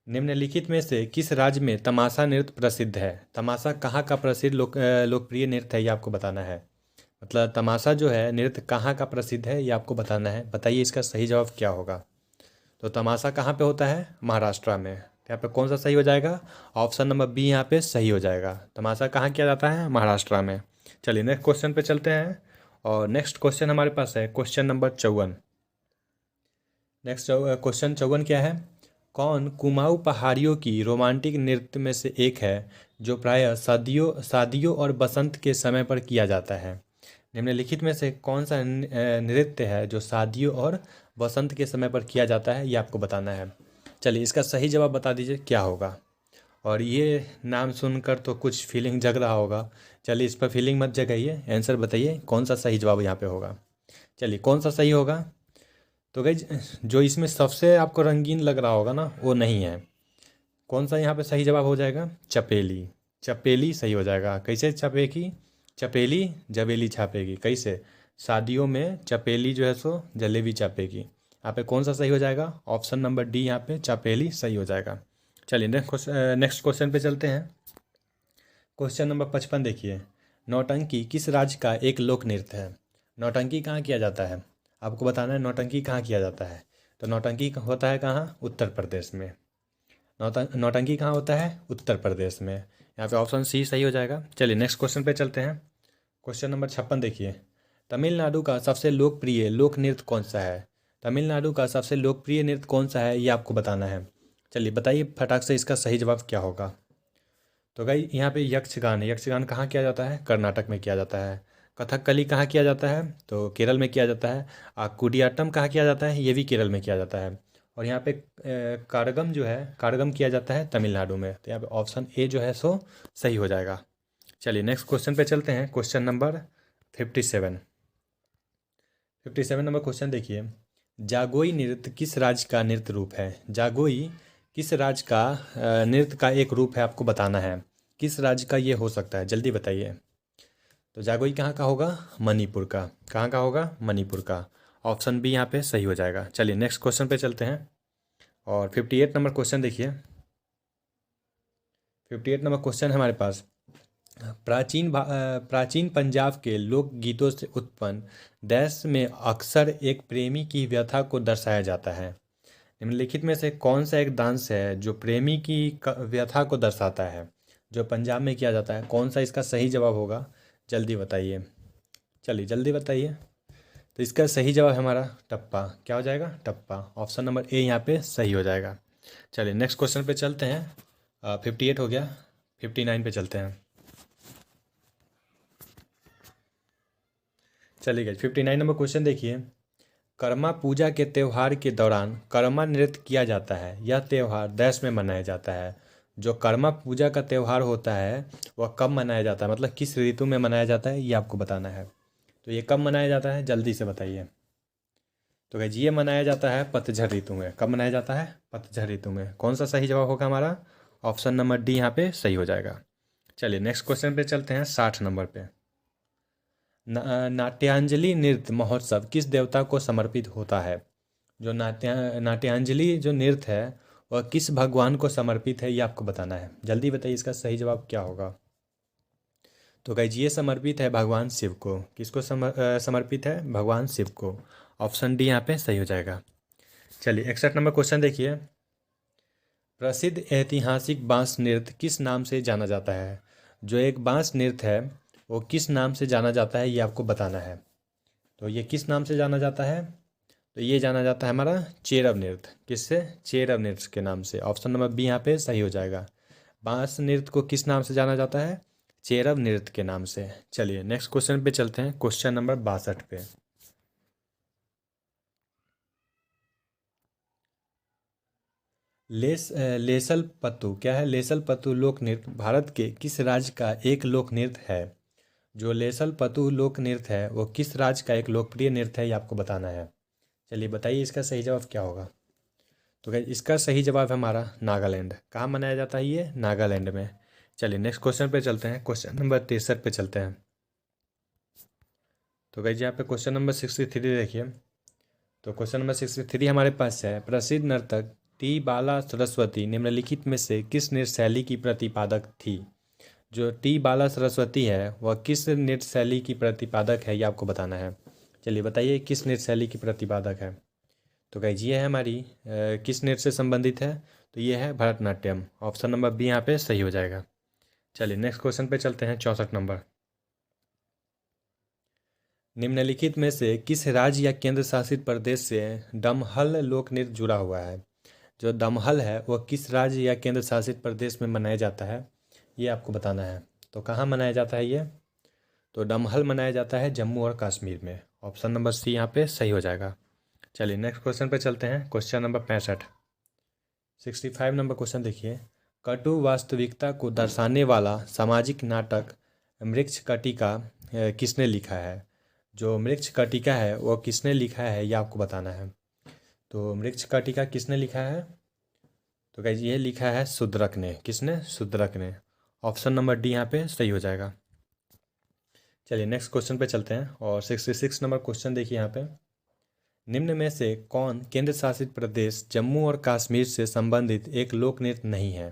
निम्नलिखित में से किस राज्य में तमाशा नृत्य प्रसिद्ध है। तमाशा कहाँ का प्रसिद्ध लोकप्रिय नृत्य है, ये आपको बताना है। मतलब तमाशा जो है नृत्य कहाँ का प्रसिद्ध है, ये आपको बताना है। बताइए इसका सही जवाब क्या होगा। तो तमाशा कहाँ पे होता है, महाराष्ट्र में। यहाँ पे कौन सा सही हो जाएगा, ऑप्शन नंबर बी यहाँ पे सही हो जाएगा। तमाशा कहाँ किया जाता है, महाराष्ट्र में। चलिए नेक्स्ट क्वेश्चन पे चलते हैं। और नेक्स्ट क्वेश्चन हमारे पास है क्वेश्चन नंबर 54। नेक्स्ट क्वेश्चन 54 क्या है। कौन कुमाऊं पहाड़ियों की रोमांटिक नृत्य में से एक है जो प्रायः शादियों और बसंत के समय पर किया जाता है। निम्नलिखित में से कौन सा नृत्य है जो शादियों और बसंत के समय पर किया जाता है, ये आपको बताना है। चलिए इसका सही जवाब बता दीजिए क्या होगा। और ये नाम सुनकर तो कुछ फीलिंग जग रहा होगा। चलिए इस पर फीलिंग मत जगाइए, आंसर बताइए कौन सा सही जवाब यहाँ पे होगा। चलिए कौन सा सही होगा। तो गाइज जो इसमें सबसे आपको रंगीन लग रहा होगा ना, वो नहीं है। कौन सा यहाँ पे सही जवाब हो जाएगा, चपेली। चपेली सही हो जाएगा। कैसे छपेगी, चपेली जबेली छापेगी। कैसे, शादियों में चपेली जो है सो जलेबी छापेगी। यहाँ पे कौन सा सही हो जाएगा, ऑप्शन नंबर डी यहाँ पे चपेली सही हो जाएगा। चलिए नेक्स्ट क्वेश्चन पे चलते हैं। क्वेश्चन नंबर 55 देखिए। नौटंकी किस राज्य का एक लोक नृत्य है। नौटंकी कहाँ किया जाता है, आपको बताना है नौटंकी कहाँ किया जाता है। तो नौटंकी होता है कहाँ, उत्तर प्रदेश में। नौटंकी कहाँ होता है, उत्तर प्रदेश में। यहाँ पे ऑप्शन सी सही हो जाएगा। चलिए नेक्स्ट क्वेश्चन पे चलते हैं। क्वेश्चन नंबर 56 देखिए, तमिलनाडु का सबसे लोकप्रिय लोक नृत्य कौन सा है? तमिलनाडु का सबसे लोकप्रिय नृत्य कौन सा है, ये आपको बताना है। चलिए बताइए फटाक से इसका सही जवाब क्या होगा। तो भाई यहाँ पे यक्षगान है। यक्षगान कहाँ किया जाता है? कर्नाटक में किया जाता है। कथकली कहाँ किया जाता है? तो केरल में किया जाता है। कुडियाट्टम कहाँ किया जाता है? ये भी केरल में किया जाता है। और यहाँ पे कारगम जो है, कारगम किया जाता है तमिलनाडु में। तो यहाँ पे ऑप्शन ए जो है सो सही हो जाएगा। चलिए नेक्स्ट क्वेश्चन पे चलते हैं। Question number 57। 57 नंबर क्वेश्चन देखिए, जागोई नृत्य किस राज्य का नृत्य रूप है? जागोई किस राज्य का नृत्य का एक रूप है, आपको बताना है। किस राज्य का ये हो सकता है, जल्दी बताइए। तो जागोई कहाँ का होगा? मणिपुर का। कहाँ का होगा? मणिपुर का। ऑप्शन बी यहाँ पे सही हो जाएगा। चलिए नेक्स्ट क्वेश्चन पे चलते हैं। और 58 नंबर क्वेश्चन देखिए। 58 नंबर क्वेश्चन है हमारे पास, प्राचीन पंजाब के लोक गीतों से उत्पन्न देश में अक्सर एक प्रेमी की व्यथा को दर्शाया जाता है। निम्नलिखित में से कौन सा एक डांस है जो प्रेमी की व्यथा को दर्शाता है, जो पंजाब में किया जाता है? कौन सा इसका सही जवाब होगा, जल्दी बताइए। चलिए जल्दी बताइए। तो इसका सही जवाब है हमारा टप्पा। क्या हो जाएगा? टप्पा। ऑप्शन नंबर ए यहाँ पे सही हो जाएगा। चलिए नेक्स्ट क्वेश्चन पे चलते हैं। 58 हो गया, 59 पे चलते हैं। चलिए गए 59 नंबर क्वेश्चन देखिए, कर्मा पूजा के त्यौहार के दौरान कर्मा नृत्य किया जाता है। यह त्यौहार देश में मनाया जाता है। जो कर्मा पूजा का त्यौहार होता है वह कब मनाया जाता है, मतलब किस ऋतु में मनाया जाता है, ये आपको बताना है। तो ये कब मनाया जाता है, जल्दी से बताइए। तो गाइज ये मनाया जाता है पतझड़ ऋतु में। कब मनाया जाता है? पतझड़ ऋतु में। कौन सा सही जवाब होगा हमारा? ऑप्शन नंबर डी यहाँ पे सही हो जाएगा। चलिए नेक्स्ट क्वेश्चन पे चलते हैं, 60 नंबर पे। नाट्यांजलि नृत्य महोत्सव किस देवता को समर्पित होता है? जो नाट्यांजलि जो नृत्य है वह किस भगवान को समर्पित है, ये आपको बताना है। जल्दी बताइए इसका सही जवाब क्या होगा। तो गाइज ये समर्पित है भगवान शिव को। किसको समर्पित है? भगवान शिव को। ऑप्शन डी यहाँ पे सही हो जाएगा। चलिए 61 नंबर क्वेश्चन देखिए, प्रसिद्ध ऐतिहासिक बांस नृत्य किस नाम से जाना जाता है? जो एक बांस नृत्य है वो किस नाम से जाना जाता है, ये आपको बताना है। तो ये किस नाम से जाना जाता है? तो ये जाना जाता है हमारा चेरब नृत्य। किससे? चेरब नृत्य के नाम से। ऑप्शन नंबर बी यहाँ पे सही हो जाएगा। बांस नृत्य को किस नाम से जाना जाता है? चेरब नृत्य के नाम से। चलिए नेक्स्ट क्वेश्चन पे चलते हैं, क्वेश्चन नंबर 62 पे। लेसल पत्तू क्या है? लेसल पत्तू लोक नृत्य भारत के किस राज्य का एक लोक नृत्य है? जो लेसल पत्तू लोक नृत्य है वो किस राज्य का एक लोकप्रिय नृत्य है, ये आपको बताना है। चलिए बताइए इसका सही जवाब क्या होगा। तो गाइस इसका सही जवाब है हमारा नागालैंड। कहाँ मनाया जाता है ये? नागालैंड में। चलिए नेक्स्ट क्वेश्चन पे चलते हैं, क्वेश्चन नंबर 63 पे चलते हैं। तो गाइस यहाँ पे क्वेश्चन नंबर 63 देखिए। तो क्वेश्चन नंबर 63 हमारे पास है, प्रसिद्ध नर्तक टी बाला सरस्वती निम्नलिखित में से किस नृत्य शैली की प्रतिपादक थी? जो टी बाला सरस्वती है वह किस नृत्य शैली की प्रतिपादक है, ये आपको बताना है। चलिए बताइए किस नृत्य शैली की प्रतिपादक है। तो गाइज ये है हमारी किस नृत्य से संबंधित है? तो ये है भरतनाट्यम। ऑप्शन नंबर बी यहाँ पे सही हो जाएगा। चलिए नेक्स्ट क्वेश्चन पे चलते हैं, 64 नंबर। निम्नलिखित में से किस राज्य या केंद्र शासित प्रदेश से दमहल लोक नृत्य जुड़ा हुआ है? जो दमहल है वह किस राज्य या केंद्र शासित प्रदेश में मनाया जाता है, ये आपको बताना है। तो कहाँ मनाया जाता है ये? तो दमहल मनाया जाता है जम्मू और कश्मीर में। ऑप्शन नंबर सी यहाँ पे सही हो जाएगा। चलिए नेक्स्ट क्वेश्चन पे चलते हैं, क्वेश्चन नंबर 65। 65 नंबर क्वेश्चन देखिए, कटु वास्तविकता को दर्शाने वाला सामाजिक नाटक मृच्छकटिका किसने लिखा है? जो मृच्छकटिका है वो किसने लिखा है, ये आपको बताना है। तो मृच्छकटिका किसने लिखा है? तो गाइस ये लिखा है शूद्रक ने। किसने? शूद्रक ने। ऑप्शन नंबर डी यहाँ पे सही हो जाएगा। चलिए नेक्स्ट क्वेश्चन पे चलते हैं, और 66 नंबर क्वेश्चन देखिए यहाँ पे, निम्न में से कौन केंद्र शासित प्रदेश जम्मू और कश्मीर से संबंधित एक लोक नृत्य नहीं है?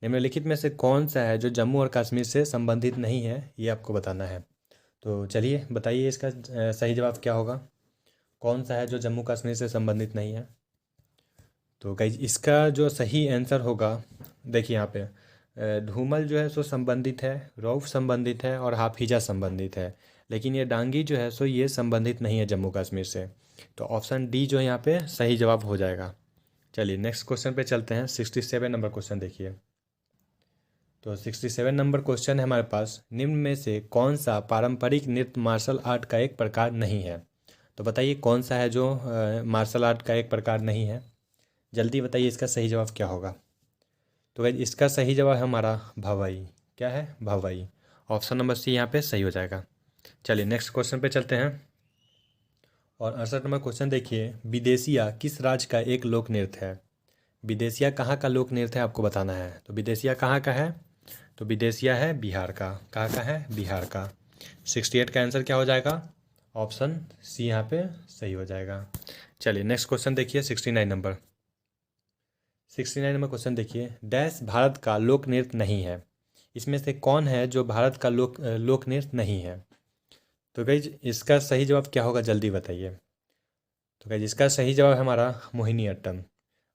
निम्नलिखित में से कौन सा है जो जम्मू और कश्मीर से संबंधित नहीं है, ये आपको बताना है। तो चलिए बताइए इसका सही जवाब क्या होगा। कौन सा है जो जम्मू कश्मीर से संबंधित नहीं है? तो गाइज इसका जो सही आंसर होगा, देखिए यहाँ पे धूमल जो है सो संबंधित है, रऊफ संबंधित है और हाफिजा संबंधित है, लेकिन ये डांगी जो है सो ये संबंधित नहीं है जम्मू कश्मीर से। तो ऑप्शन डी जो है यहाँ पे सही जवाब हो जाएगा। चलिए नेक्स्ट क्वेश्चन पे चलते हैं। 67 नंबर क्वेश्चन देखिए। तो 67 नंबर क्वेश्चन है हमारे पास, निम्न में से कौन सा पारंपरिक नृत्य मार्शल आर्ट का एक प्रकार नहीं है? तो बताइए कौन सा है जो मार्शल आर्ट का एक प्रकार नहीं है? जल्दी बताइए इसका सही जवाब क्या होगा। तो गाइस इसका सही जवाब है हमारा भवई। क्या है? भवई। ऑप्शन नंबर सी यहाँ पे सही हो जाएगा। चलिए नेक्स्ट क्वेश्चन पे चलते हैं। और 68 नंबर क्वेश्चन देखिए, विदेशिया किस राज्य का एक लोक नृत्य है? विदेशिया कहाँ का लोक नृत्य है आपको बताना है। तो विदेशिया कहाँ का है? तो विदेशिया है बिहार का। कहाँ का है? बिहार का। 68 का आंसर क्या हो जाएगा? ऑप्शन सी यहाँ पे सही हो जाएगा। चलिए नेक्स्ट क्वेश्चन देखिए। 69 नंबर क्वेश्चन देखिए, डैश भारत का लोक नृत्य नहीं है। इसमें से कौन है जो भारत का लोक नृत्य नहीं है? तो गाइज इसका सही जवाब क्या होगा जल्दी बताइए। तो गाइज इसका सही जवाब है हमारा मोहिनी अट्टम।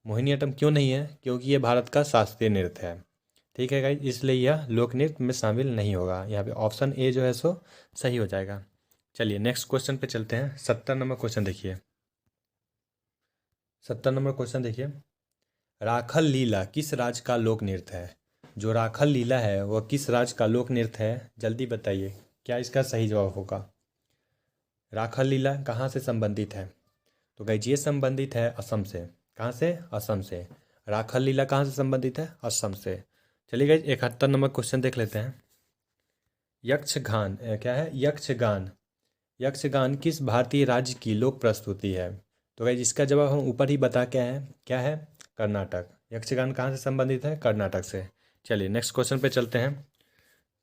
मोहिनी अट्टम क्यों नहीं है? क्योंकि ये भारत का शास्त्रीय नृत्य है। ठीक है गाइज, इसलिए यह लोक नृत्य में शामिल नहीं होगा। यहाँ पे ऑप्शन ए जो है सो सही हो जाएगा। चलिए नेक्स्ट क्वेश्चन पे चलते हैं। 70 नंबर क्वेश्चन देखिए। 70 नंबर क्वेश्चन देखिए, राखल लीला किस राज्य का लोक नृत्य है? जो राखल लीला है वह किस राज्य का लोक नृत्य है? जल्दी बताइए क्या इसका सही जवाब होगा। राखल लीला कहाँ से संबंधित है? तो गाइज ये संबंधित है असम से। कहाँ से? असम से। राखल लीला कहाँ से संबंधित है? असम से। चलिए गाइज 71 नंबर क्वेश्चन देख लेते हैं। यक्षगान क्या है? यक्षगान किस भारतीय राज्य की लोक प्रस्तुति है? तो गाइज इसका जवाब हम ऊपर ही बता के हैं। क्या है? कर्नाटक। यक्षगान कहाँ से संबंधित है? कर्नाटक से। चलिए नेक्स्ट क्वेश्चन पे चलते हैं।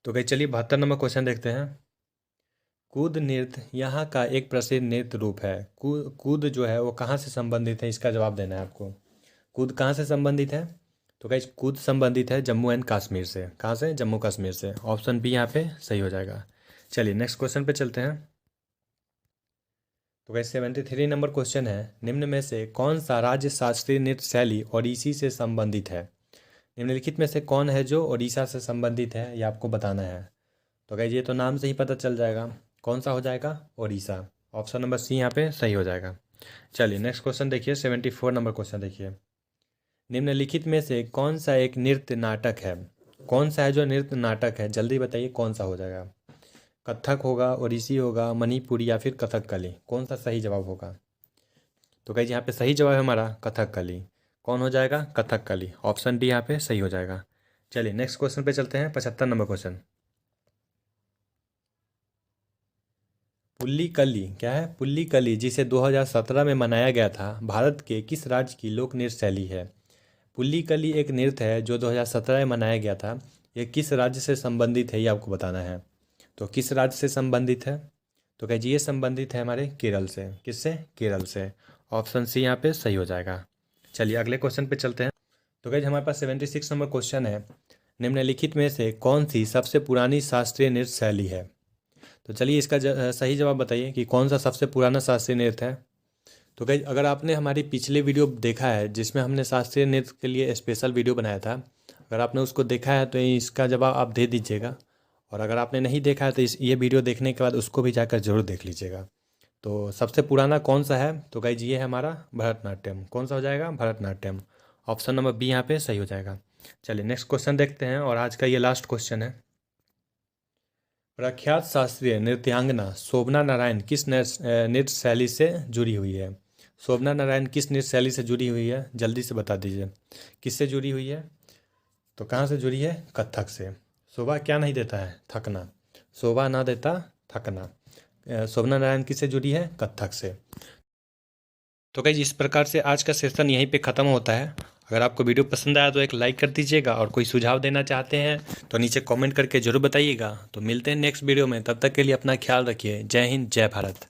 तो गाइज चलिए 72 नंबर क्वेश्चन देखते हैं। कूद नृत्य यहाँ का एक प्रसिद्ध नृत्य रूप है। कूद जो है वो कहाँ से संबंधित है? इसका जवाब देना है आपको। कूद कहाँ से संबंधित है? तो गाइज कूद संबंधित है जम्मू एंड कश्मीर से। कहाँ से? जम्मू कश्मीर से। ऑप्शन बी यहाँ पे सही हो जाएगा। चलिए नेक्स्ट क्वेश्चन पे चलते हैं। तो गाइज 73 नंबर क्वेश्चन है, निम्न में से कौन सा राज्य शास्त्रीय नृत्य शैली ओडिसी से संबंधित है? निम्नलिखित में से कौन है जो ओडिशा से संबंधित है, ये आपको बताना है। तो गाइज ये तो नाम से ही पता चल जाएगा। कौन सा हो जाएगा? ओडिशा। ऑप्शन नंबर सी यहाँ पे सही हो जाएगा। चलिए नेक्स्ट क्वेश्चन देखिए। 74 नंबर क्वेश्चन देखिए, निम्नलिखित में से कौन सा एक नृत्य नाटक है? कौन सा है जो नृत्य नाटक है? जल्दी बताइए कौन सा हो जाएगा। कथक होगा, ओडिसी होगा, मणिपुरी या फिर कथकली? कौन सा सही जवाब होगा? तो गाइज यहाँ पे सही जवाब है हमारा कथकली। कौन हो जाएगा? कथकली। ऑप्शन डी यहाँ पे सही हो जाएगा। चलिए नेक्स्ट क्वेश्चन पे चलते हैं। 75 नंबर क्वेश्चन, पुल्लीकली क्या है? पुल्लीकली जिसे 2017 में मनाया गया था, भारत के किस राज्य की लोक नृत्य शैली है? पुल्लीकली एक नृत्य है जो 2017 में मनाया गया था। ये किस राज्य से संबंधित है ये आपको बताना है। तो किस राज्य से संबंधित है? तो कहिए ये संबंधित है हमारे केरल से। किससे? केरल से। ऑप्शन सी यहाँ पे सही हो जाएगा। चलिए अगले क्वेश्चन पे चलते हैं। तो गाइज हमारे पास 76 नंबर क्वेश्चन है, निम्नलिखित में से कौन सी सबसे पुरानी शास्त्रीय नृत्य शैली है? तो चलिए इसका सही जवाब बताइए कि कौन सा सबसे पुराना शास्त्रीय नृत्य है। तो गाइज अगर आपने हमारी पिछले वीडियो देखा है जिसमें हमने शास्त्रीय नृत्य के लिए स्पेशल वीडियो बनाया था, अगर आपने उसको देखा है तो इसका जवाब आप दे दीजिएगा। और अगर आपने नहीं देखा है तो ये वीडियो देखने के बाद उसको भी जाकर जरूर देख लीजिएगा। तो सबसे पुराना कौन सा है? तो गाइज ये है हमारा भरतनाट्यम। कौन सा हो जाएगा? भरतनाट्यम। ऑप्शन नंबर बी यहाँ पे सही हो जाएगा। चलिए नेक्स्ट क्वेश्चन देखते हैं और आज का ये लास्ट क्वेश्चन है। प्रख्यात शास्त्रीय नृत्यांगना शोभना नारायण किस नृत्य शैली से जुड़ी हुई है? शोभना नारायण किस नृत्य शैली से जुड़ी हुई है? जल्दी से बता दीजिए किससे जुड़ी हुई है। तो कहाँ से जुड़ी है? कथक से। शोभा क्या नहीं देता है? थकना। शोभा ना देता थकना। शोभना नारायण किससे जुड़ी है? कथक से। तो गाइस इस प्रकार से आज का सेशन यहीं पे ख़त्म होता है। अगर आपको वीडियो पसंद आया तो एक लाइक कर दीजिएगा और कोई सुझाव देना चाहते हैं तो नीचे कमेंट करके ज़रूर बताइएगा। तो मिलते हैं नेक्स्ट वीडियो में, तब तक के लिए अपना ख्याल रखिए। जय हिंद, जय भारत।